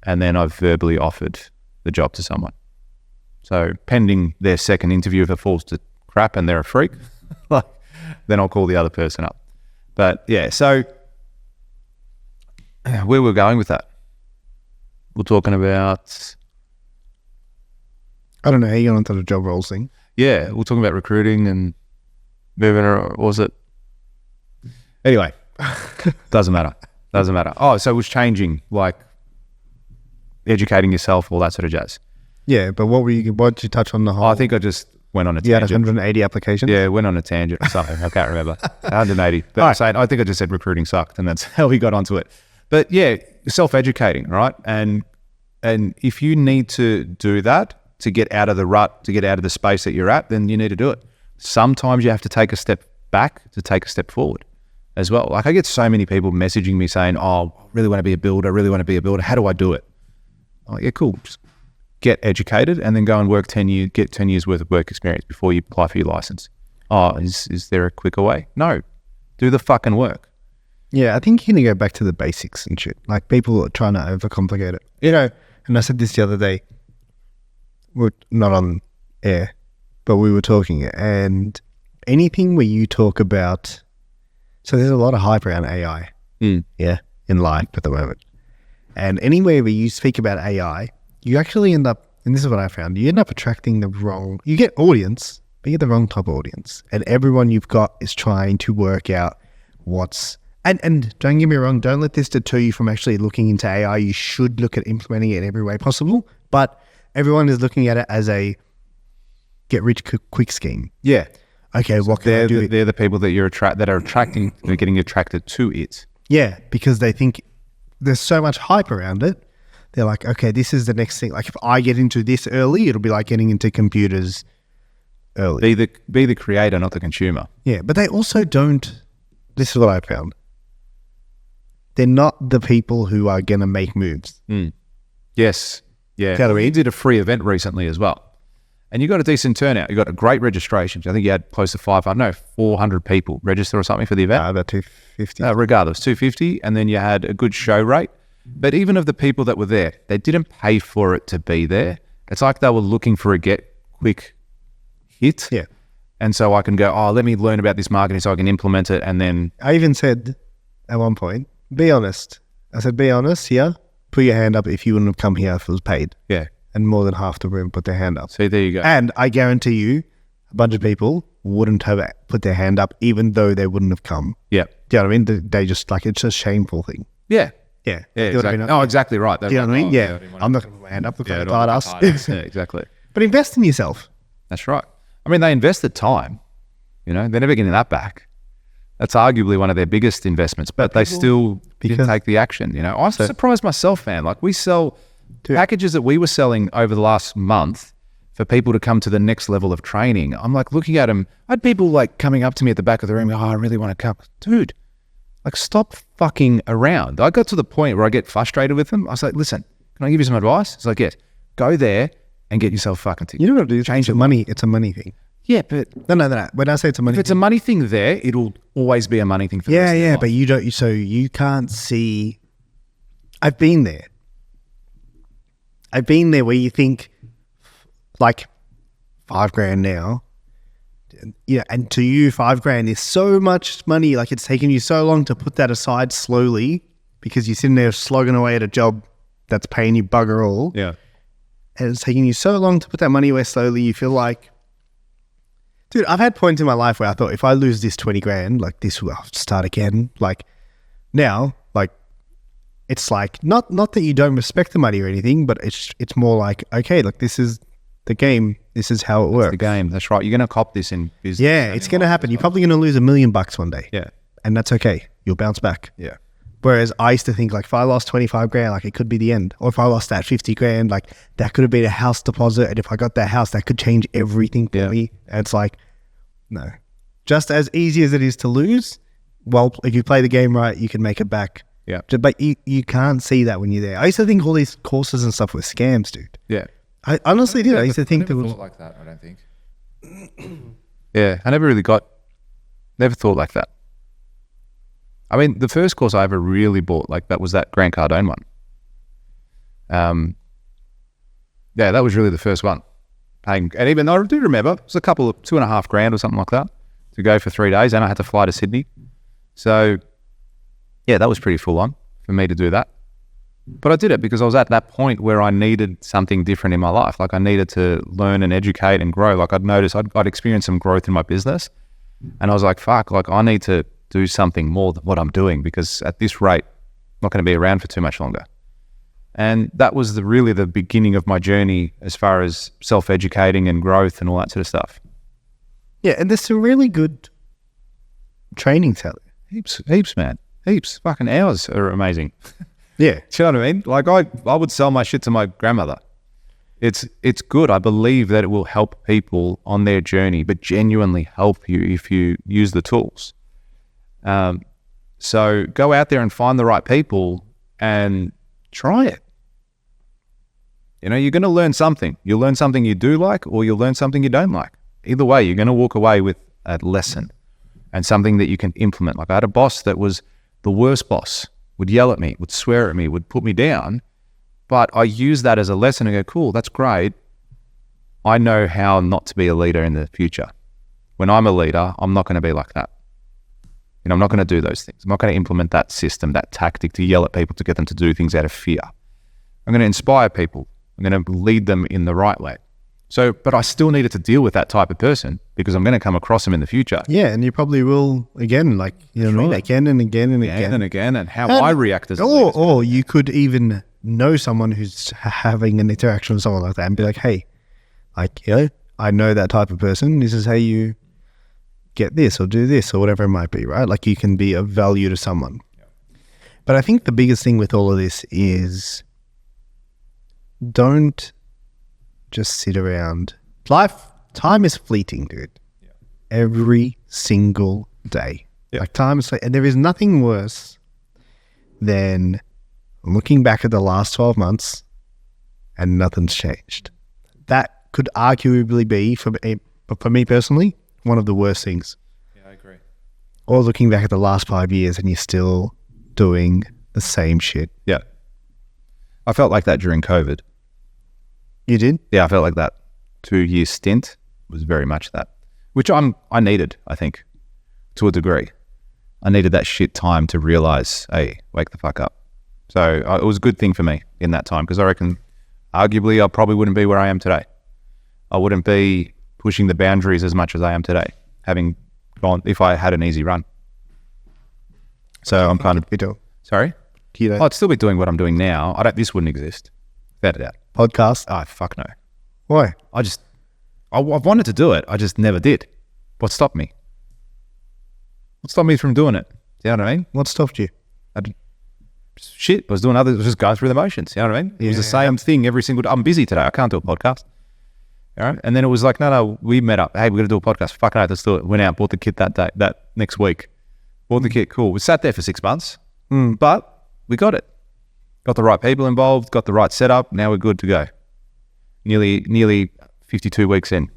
And then I've verbally offered the job to someone. So pending their second interview, if it falls to crap and they're a freak, then I'll call the other person up. But yeah, so where we're going with that? We're talking about... I don't know how you got onto the job roles thing. Yeah, we're talking about recruiting and moving, or was it? Anyway, doesn't matter. Oh, so it was changing, like educating yourself, all that sort of jazz. Yeah, but what did you touch on the whole? I think I just went on a tangent. You had 180 applications? Yeah, went on a tangent or something. I can't remember. 180. But I think I just said recruiting sucked, and that's how we got onto it. But yeah, self-educating, right? And if you need to do that to get out of the rut, to get out of the space that you're at, then you need to do it. Sometimes you have to take a step back to take a step forward as well. Like I get so many people messaging me saying, oh, I really want to be a builder. How do I do it? I'm like, yeah, cool. Just get educated and then go and work 10 years, get 10 years worth of work experience before you apply for your license. Oh, is there a quicker way? No, do the fucking work. Yeah, I think you're going to go back to the basics and shit. Like people are trying to overcomplicate it. You know, and I said this the other day, we're not on air, but we were talking, and anything where you talk about, so there's a lot of hype around AI, yeah, in life at the moment. And anywhere where you speak about AI, you actually end up, and this is what I found, you end up attracting you get audience, but you get the wrong type of audience. And everyone you've got is trying to work out and don't get me wrong, don't let this deter you from actually looking into AI. You should look at implementing it in every way possible, but everyone is looking at it as a get rich quick scheme. Yeah. Okay, what can I do? They're the people that they're getting attracted to it. Yeah, because they think there's so much hype around it. They're like, okay, this is the next thing. Like if I get into this early, it'll be like getting into computers early. Be the creator, not the consumer. Yeah, but they also don't, this is what I found. They're not the people who are going to make moves. Yes. Yeah. We did a free event recently as well. And you got a decent turnout. You got a great registration. I think you had close to 400 people register or something for the event. About 250. Regardless, 250. And then you had a good show rate. But even of the people that were there, they didn't pay for it to be there. It's like they were looking for a quick hit. Yeah. And so I can go, let me learn about this marketing so I can implement it. And then I even said at one point, be honest. I said, be honest here. Put your hand up if you wouldn't have come here if it was paid. yeah. And more than half the room put their hand up. So there you go. And I guarantee you, a bunch of people wouldn't have put their hand up even though they wouldn't have come. Yeah. Do you know what I mean? They just like, it's a shameful thing. Yeah. Yeah. Yeah, Do you know what I exactly. mean? Oh, exactly right. Do you know what I mean? Yeah. I didn't wanna- I'm not going to put my hand up. Look Yeah, like a I don't tight want to ass. tie it. Yeah, exactly. But invest in yourself. That's right. I mean, they invested time. You know, they're never getting that back. That's arguably one of their biggest investments, but they still didn't take the action. You know, I'm surprised myself, man. Like we sell packages that we were selling over the last month for people to come to the next level of training. I'm like looking at them. I had people like coming up to me at the back of the room. I really want to come. Dude, like stop fucking around. I got to the point where I get frustrated with them. I was like, listen, can I give you some advice? It's like, yes, go there and get yourself fucking tickets. You know what to do? Change the money. It's a money thing. Yeah, but No. When I say it's a money if it's a money thing there, it'll always be a money thing for the rest of your life. but you don't. So you can't see. I've been there. I've been there where you think, like, $5,000 now. Yeah, and to you, $5,000 is so much money. Like it's taken you so long to put that aside slowly because you're sitting there slogging away at a job that's paying you bugger all. Yeah. And it's taking you so long to put that money away slowly. You feel like, dude, I've had points in my life where I thought if I lose this $20,000, like this, I'll have to start again. Like now, like it's like not that you don't respect the money or anything, but it's more like, okay, like this is the game. This is how it works. The game. That's right. You're going to cop this in business. Yeah, it's going to happen. You're probably going to lose $1 million one day. Yeah. And that's okay. You'll bounce back. Yeah. Whereas I used to think like if I lost $25,000, like it could be the end. Or if I lost that $50,000, like that could have been a house deposit. And if I got that house, that could change everything for me. And it's like, no. Just as easy as it is to lose, well, if you play the game right, you can make it back. Yeah. But you can't see that when you're there. I used to think all these courses and stuff were scams, dude. Yeah. I honestly did. I used to think there was... thought like that, I don't think. Yeah, I never thought like that. I mean, the first course I ever really bought like that was that Grant Cardone one. Yeah, that was really the first one. And even I do remember, it was a couple of $2,500 or something like that to go for 3 days, and I had to fly to Sydney. So, yeah, that was pretty full on for me to do that. But I did it because I was at that point where I needed something different in my life. Like I needed to learn and educate and grow. Like I'd noticed I'd experienced some growth in my business, and I was like, fuck, like I need to do something more than what I'm doing because at this rate, I'm not going to be around for too much longer. And that was really the beginning of my journey as far as self-educating and growth and all that sort of stuff. Yeah, and there's some really good trainings out there. Heaps, man. Heaps. Fucking hours are amazing. Yeah. Do you know what I mean? Like I would sell my shit to my grandmother. It's good. I believe that it will help people on their journey, but genuinely help you if you use the tools. So go out there and find the right people and try it. You know, you're going to learn something. You'll learn something you do like, or you'll learn something you don't like. Either way, you're going to walk away with a lesson and something that you can implement. Like I had a boss that was the worst boss, would yell at me, would swear at me, would put me down. But I use that as a lesson and go, cool, that's great. I know how not to be a leader in the future. When I'm a leader, I'm not going to be like that. You know, I'm not going to do those things. I'm not going to implement that system, that tactic to yell at people to get them to do things out of fear. I'm going to inspire people. I'm going to lead them in the right way. So, but I still needed to deal with that type of person because I'm going to come across them in the future. Yeah, and you probably will again, like, you know what I mean? Again and again and again. And again, and how I react as a leader. Or you could even know someone who's having an interaction with someone like that and be like, hey, like, you know, I know that type of person. This is how you get this or do this or whatever it might be, right? Like you can be of value to someone. But I think the biggest thing with all of this is don't just sit around. Time is fleeting, dude. Yeah. Every single day. Yeah. Like time is, and there is nothing worse than looking back at the last 12 months and nothing's changed. That could arguably be, for me personally, one of the worst things. Yeah, I agree. Or looking back at the last 5 years and you're still doing the same shit. Yeah. I felt like that during COVID. You did? Yeah, I felt like that 2-year stint was very much that, which I needed, I think, to a degree. I needed that shit time to realize, hey, wake the fuck up. So it was a good thing for me in that time, because I reckon arguably I probably wouldn't be where I am today. I wouldn't be pushing the boundaries as much as I am today, having gone, if I had an easy run. So I'm kind of... Sorry? I'd still be doing what I'm doing now. This wouldn't exist. Without a doubt. Podcast? Oh, fuck no. Why? I've wanted to do it. I just never did. What stopped me? What stopped me from doing it? You know what I mean? What stopped you? I was doing others, just going through the motions. You know what I mean? It was the same thing every single day. I'm busy today. I can't do a podcast. All right. And then it was like, no, we met up. Hey, we're going to do a podcast. Fucking hell, let's do it. Went out, bought the kit that next week. Bought the kit. Cool. We sat there for 6 months, but we got it. Got the right people involved, got the right setup. Now we're good to go. Nearly 52 weeks in.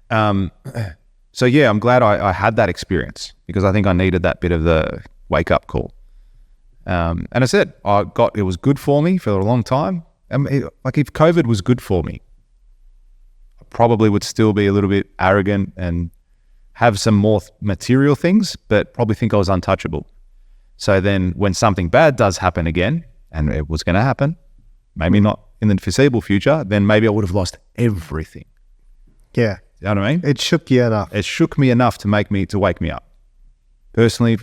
So yeah, I'm glad I had that experience, because I think I needed that bit of the wake up call. And I said, it was good for me for a long time. Like if COVID was good for me, I probably would still be a little bit arrogant and have some more material things, but probably think I was untouchable. So then when something bad does happen again, and it was going to happen, maybe not in the foreseeable future, then maybe I would have lost everything. Yeah. You know what I mean? It shook you enough. It shook me enough to wake me up, personally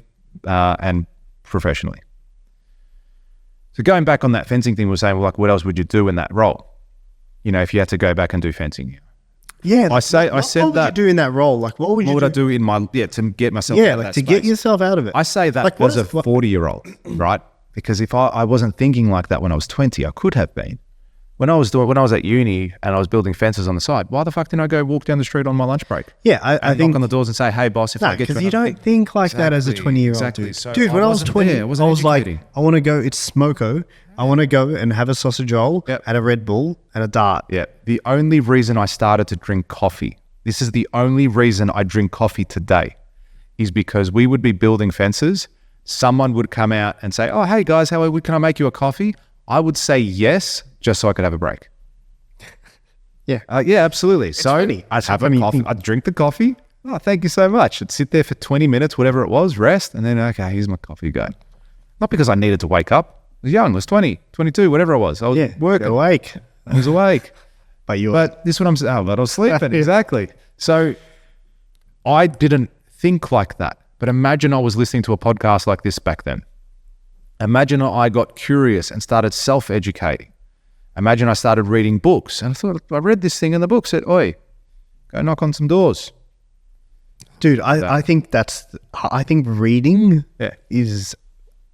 and professionally. So going back on that fencing thing, we're saying, well, like, what else would you do in that role? You know, if you had to go back and do fencing. Yeah. I said what would you do in that role? Like, what would I do in my, to get myself out of that to space? get yourself out of it. I say that like, as a 40-year-old, right? Because if I wasn't thinking like that when I was 20, I could have been. When I was at uni and I was building fences on the side, why the fuck didn't I go walk down the street on my lunch break? Yeah, I think knock on the doors and say, "Hey, boss, if I get because you don't think like that as a 20-year-old. Exactly. Dude. So Dude, when I was 20, I was like, educating. I want to go. It's smoko. I want to go and have a sausage roll and a Red Bull and a dart. Yeah. The only reason I started to drink coffee, this is the only reason I drink coffee today, is because we would be building fences. Someone would come out and say, "Oh, hey guys, can I make you a coffee?" I would say yes, just so I could have a break. Yeah. Yeah, absolutely. So funny. I'd have a coffee. I'd drink the coffee. Oh, thank you so much. I'd sit there for 20 minutes, whatever it was, rest, and then, okay, here's my coffee, go. Not because I needed to wake up. I was young. I was 20, 22, whatever I was. I was working. Awake. I was awake. But this is what I'm saying. But I was sleeping. Exactly. So I didn't think like that. But imagine I was listening to a podcast like this back then. Imagine I got curious and started self-educating. Imagine I started reading books, and I thought, I read this thing in the book, said, "Oi, go knock on some doors." Dude, I think reading is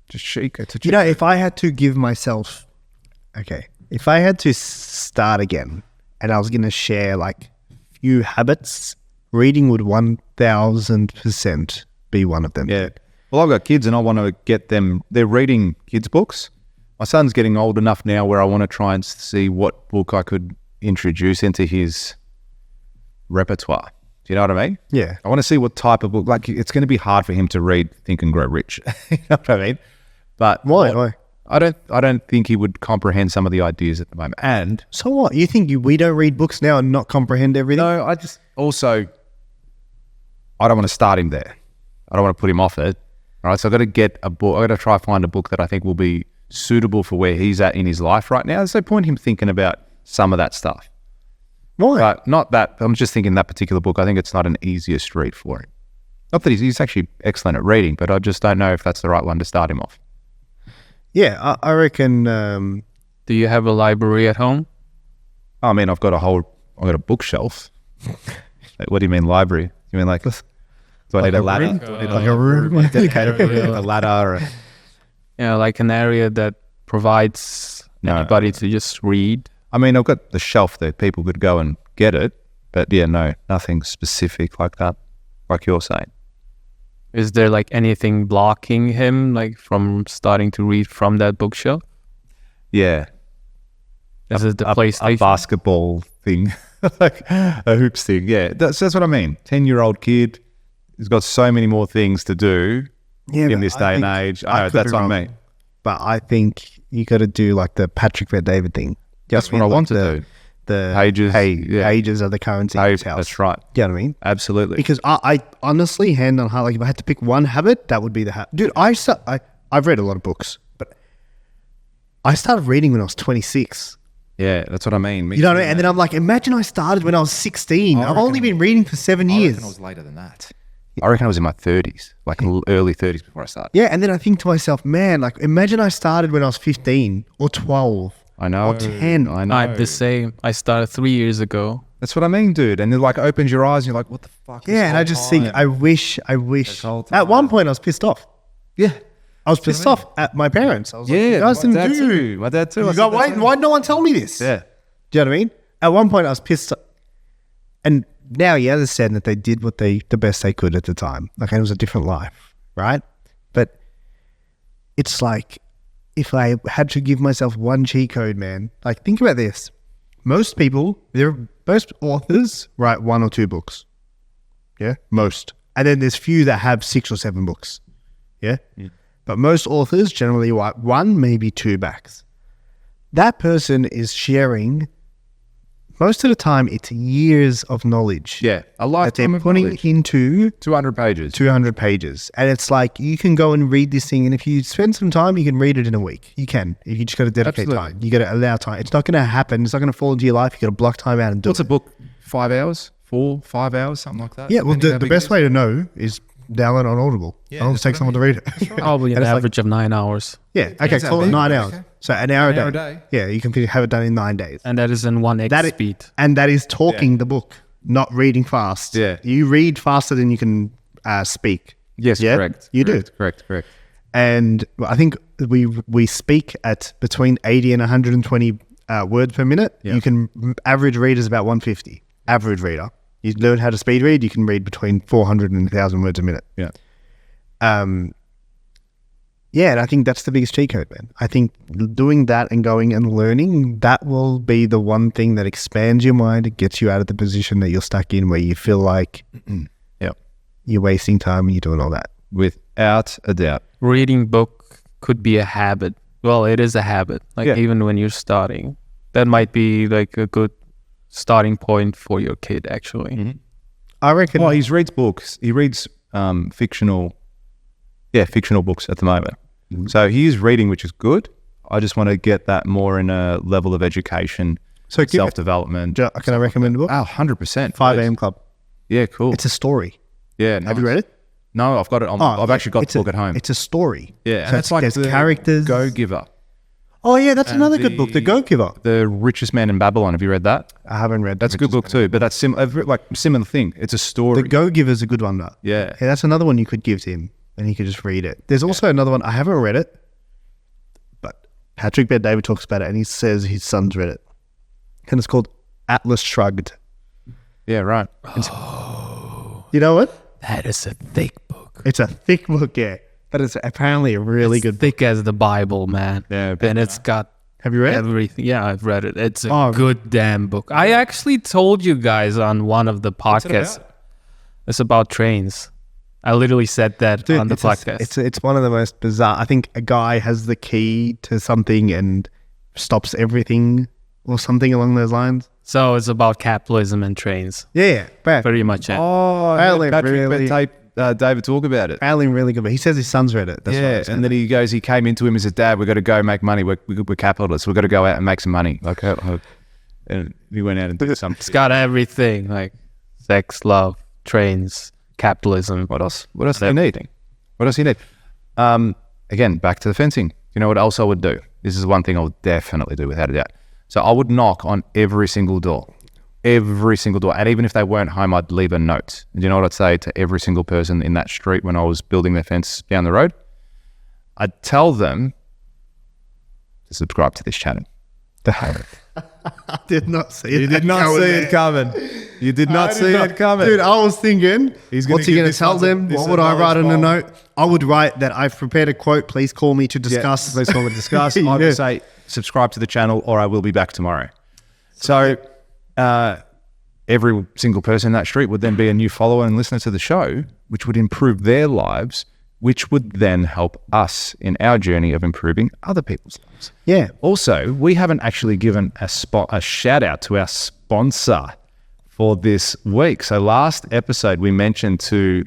just chic. You know, if I had to give myself, if I had to start again and I was going to share like few habits, reading would 1000% be one of them. Yeah. Well, I've got kids and I want to get them, they're reading kids' books. My son's getting old enough now where I want to try and see what book I could introduce into his repertoire. Do you know what I mean? Yeah. I want to see what type of book, like it's going to be hard for him to read Think and Grow Rich. You know what I mean? But why? I don't think he would comprehend some of the ideas at the moment. And so what? You think we don't read books now and not comprehend everything? No, I don't want to start him there. I don't want to put him off it. All right. So I've got to get a book. I've got to try to find a book that I think will be suitable for where he's at in his life right now. So point him thinking about some of that stuff. Why? But not that, I'm just thinking that particular book, I think it's not an easiest read for him. Not that he's actually excellent at reading, but I just don't know if that's the right one to start him off. Yeah, I reckon... Do you have a library at home? I mean, I've got a bookshelf. Like, what do you mean library? You mean like... Do I need a ladder? Like a room? A ladder? Yeah, like an area that provides anybody to just read. I mean, I've got the shelf that people could go and get it, but yeah, no, nothing specific like that, like you're saying. Is there like anything blocking him, like from starting to read from that bookshelf? Yeah. Is it the a PlayStation? basketball thing, like a hoops thing. Yeah, that's what I mean. 10-year-old kid has got so many more things to do in this day and age. I know, that's on me. But I think you got to do like the Patrick Bet-David thing. That's what I want to do. The Pages, pages are the currency in this house. That's right. You know what I mean? Absolutely. Because I honestly, hand on heart, like if I had to pick one habit, that would be the habit. Dude, I've read a lot of books, but I started reading when I was 26. Yeah, that's what I mean. You know what I mean? And then I'm like, imagine I started when I was 16. I've only been reading for 7 years. I reckon I was later than that. I reckon I was in my 30s, like early 30s before I started. Yeah, and then I think to myself, man, like imagine I started when I was 15 or 12. I know. Or 10. I know. I'm the same. I started 3 years ago. That's what I mean, dude. And it like opens your eyes and you're like, what the fuck? Yeah, and I just think, I wish. whole time. At one point, I was pissed off. Yeah. I was pissed off at my parents. I was like, Yeah, you guys didn't my dad do. too. My dad too. I said Why that too. did no one tell me this? Yeah. Do you know what I mean? At one point, I was pissed. And now he understand that they did the best they could at the time. Like, it was a different life, right? But it's like, if I had to give myself one cheat code, man, like think about this. Most authors write 1 or 2 books. Yeah, most. And then there's few that have 6 or 7 books. Yeah. But most authors generally write 1, maybe 2 backs. That person is sharing, most of the time, it's years of knowledge. Yeah. A That lifetime they're of putting knowledge. into 200 pages. 200 pages. And it's like, you can go and read this thing, and if you spend some time, you can read it in a week. You can. You just got to dedicate Absolutely. time. You got to allow time. It's not going to happen. It's not going to fall into your life. You got to block time out and do What's it. a book? 5 hours? 4, 5 hours? Something like that? Yeah, well, Depending how the big best it is. way to know is download on Audible. Yeah, It'll that's take what I someone to read it. Probably an And it's like- average of 9 hours. Yeah, okay, Is that call it big? 9 hours. Okay. So an hour An hour a a day. day. Yeah, you can have it done in 9 days. And that is in 1x That is, speed. and that is talking the book, not reading fast. Yeah. You read faster than you can speak. Yes, Yeah? correct. You do. Correct. And I think we speak at between 80 and 120 words per minute. Yeah. You can, average reader is about 150. Average reader. You learn how to speed read, you can read between 400 and 1,000 words a minute. Yeah. Yeah, and I think that's the biggest cheat code, man. I think doing that and going and learning, that will be the one thing that expands your mind. It gets you out of the position that you're stuck in where you feel like you're wasting time and you're doing all that. Without a doubt. Reading book could be a habit. Well, it is a habit. Like Yeah. even when you're starting, that might be like a good starting point for your kid, actually. I reckon. Well, he reads books. He reads fictional books at the moment. So he is reading, which is good. I just want to get that more in a level of education, So give it- self-development. Can I recommend a book? Oh, 100%. 5 please. a.m. Club. Yeah, cool. It's a story. Yeah, Have you read it? No, I've got it. I've actually got the book at home. It's a story. Yeah, So and it's like there's the characters. Go-Giver. Oh yeah, that's and another good book. The Go-Giver. The Richest Man in Babylon. Have you read that? I haven't read. That's a good book too. But that's similar thing. It's a story. The Go-Giver's a good one, though. Yeah. Yeah, that's another one you could give to him, and he could just read it. There's also another one. I haven't read it, but Patrick Bet-David talks about it, and he says his son's read it, and it's called Atlas Shrugged. Yeah, right. You know what? That is a thick book. It's a thick book, yeah, but it's apparently a really good book. Thick as the Bible, man. Yeah, And it's got Have you read it? everything. Yeah, I've read it. It's a Oh. good damn book. I actually told you guys on one of the podcasts. It's about trains. I literally said that Dude, on the it's podcast. it's one of the most bizarre. I think a guy has the key to something and stops everything, or something along those lines. So it's about capitalism and trains. Yeah, bad. Pretty much it. Oh, I Apparently heard Patrick really- David talk about it. Apparently really good, but he says his son's read it. That's what I Yeah, was and then he goes, he came into him and said, Dad, we've got to go make money. We're capitalists. We've got to go out and make some money. Like, and he went out and did something. It's got everything like sex, love, trains, capitalism. What else? What else do you need? What else do you need? Again, back to the fencing. You know what else I would do? This is one thing I would definitely do without a doubt. So I would knock on every single door. Every single door. And even if they weren't home, I'd leave a note. And you know what I'd say to every single person in that street when I was building their fence down the road? I'd tell them to subscribe to this channel. I did not see it. You did not see it coming. You did not see it coming. Dude, I was thinking, He's gonna what's he give going to this tell one them? this What would I write on a knowledge note? I would write that I've prepared a quote. Please call me to discuss. Please call me to discuss. I would say subscribe to the channel or I will be back tomorrow. So every single person in that street would then be a new follower and listener to the show, which would improve their lives, which would then help us in our journey of improving other people's lives. Yeah. Also, we haven't actually given a shout out to our sponsor for this week. So last episode, we mentioned to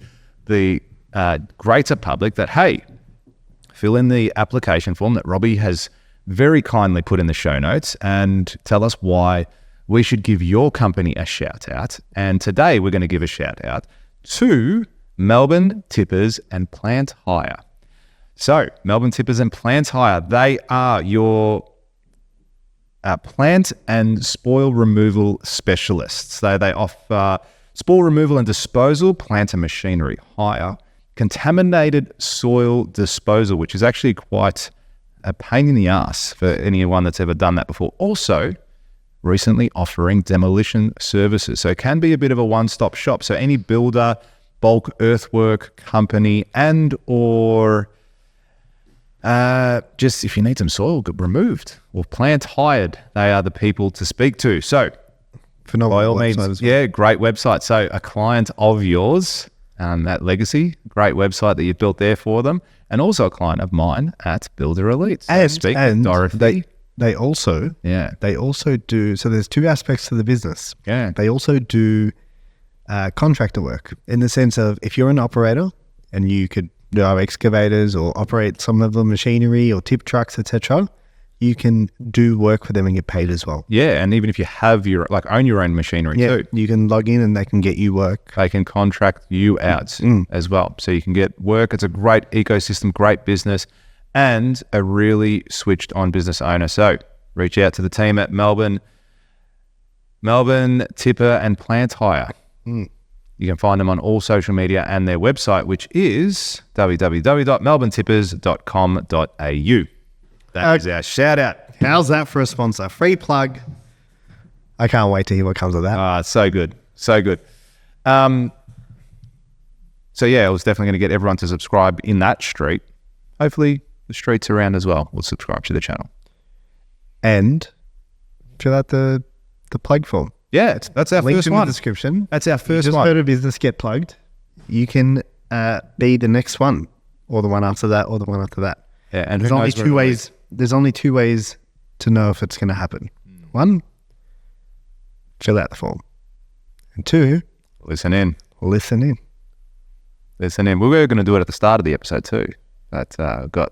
the greater public that, hey, fill in the application form that Robby has very kindly put in the show notes and tell us why we should give your company a shout out. And today we're going to give a shout out to Melbourne Tippers and Plant Hire. So Melbourne Tippers and Plant Hire, they are your plant and spoil removal specialists. They offer spoil removal and disposal, plant and machinery hire, contaminated soil disposal, which is actually quite a pain in the ass for anyone that's ever done that before. Also, recently offering demolition services. So it can be a bit of a one-stop shop. So any builder, bulk earthwork company, and or just if you need some soil removed or plant hired, they are the people to speak to. So by all means, yeah, great website. So a client of yours, at Legacy, great website that you built there for them, and also a client of mine at Builder Elite. So And Dorothy. they also do, so there's two aspects to the business. Yeah. They also do contractor work in the sense of if you're an operator and you could drive excavators or operate some of the machinery or tip trucks, etc., you can do work for them and get paid as well. Yeah, and even if you have own your own machinery too, you can log in and they can get you work. they can contract you out as well. So you can get work. It's a great ecosystem, great business, and a really switched on business owner. So reach out to the team at Melbourne Tipper and Plant Hire. You can find them on all social media and their website, which is www.melbournetippers.com.au. That is our shout out. How's that for a sponsor? Free plug. I can't wait to hear what comes of that. It's so good. So good. So yeah, I was definitely going to get everyone to subscribe in that street. Hopefully the streets around as well will subscribe to the channel. And fill out the plug form. Yeah, that's our Link first in one. the description. That's our first Just one. heard a business get plugged. You can be the next one, or the one after that, or the one after that. Yeah, and there's only two ways. There's only two ways to know if it's going to happen. One, fill out the form, and two, Listen in. listen in. Listen in. We were going to do it at the start of the episode too, but got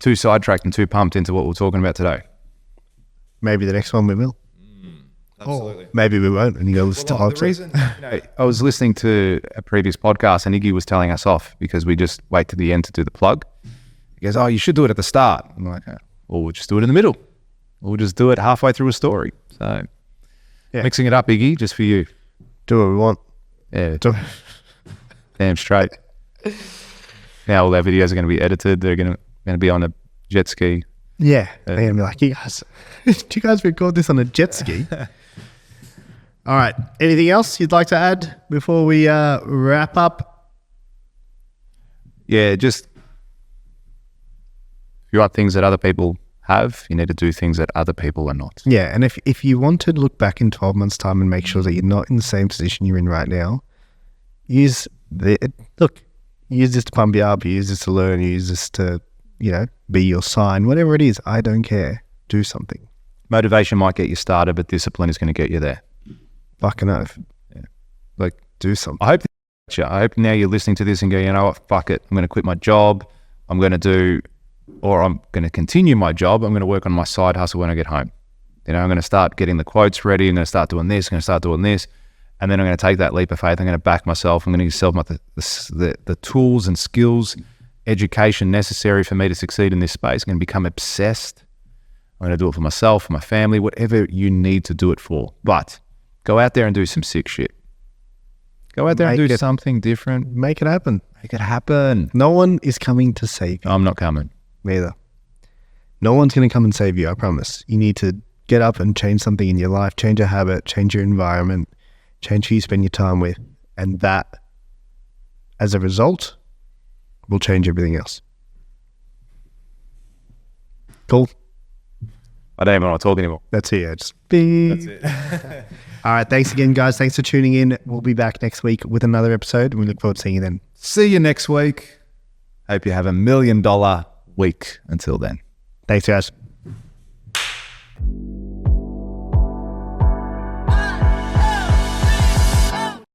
too sidetracked and too pumped into what we're talking about today. Maybe the next one we will. Absolutely. Or maybe we won't. And you go, The reason, I was listening to a previous podcast and Iggy was telling us off because we just wait to the end to do the plug. He goes, "Oh, you should do it at the start." I'm like, "Well, we'll just do it in the middle. We'll just do it halfway through a story." So, mixing it up, Iggy, just for you. do what we want. Yeah, Do damn straight. Now all our videos are going to be edited. They're going to be on a jet ski. Yeah. They're going to be like, you guys, did you guys record this on a jet ski? All right. Anything else you'd like to add before we wrap up? Yeah, just if you want things that other people have, you need to do things that other people are not. Yeah. And if you want to look back in 12 months' time and make sure that you're not in the same position you're in right now, use this to pump you up, use this to learn, use this to, be your sign, whatever it is. I don't care. Do something. Motivation might get you started, but discipline is going to get you there. Fucking oath. Yeah. Do something. I hope now you're listening to this and go, you know what, fuck it. I'm going to quit my job. I'm going to continue my job. I'm going to work on my side hustle when I get home. I'm going to start getting the quotes ready. I'm going to start doing this. I'm going to start doing this. And then I'm going to take that leap of faith. I'm going to back myself. I'm going to give myself the tools and skills, education necessary for me to succeed in this space. I'm going to become obsessed. I'm going to do it for myself, for my family, whatever you need to do it for. But go out there and do some sick shit. Go out there and do something different. Make it happen. Make it happen. No one is coming to save you. I'm not coming. Neither. No one's going to come and save you, I promise. You need to Get up and change something in your life, change a habit, change your environment, change who you spend your time with. And that, as a result, will change everything else. Cool. I don't even want to talk anymore. That's it. Just beep. That's it. All right. Thanks again, guys. Thanks for tuning in. We'll be back next week with another episode. We look forward to seeing you then. See you next week. Hope you have $1 million week until then. Thanks, guys.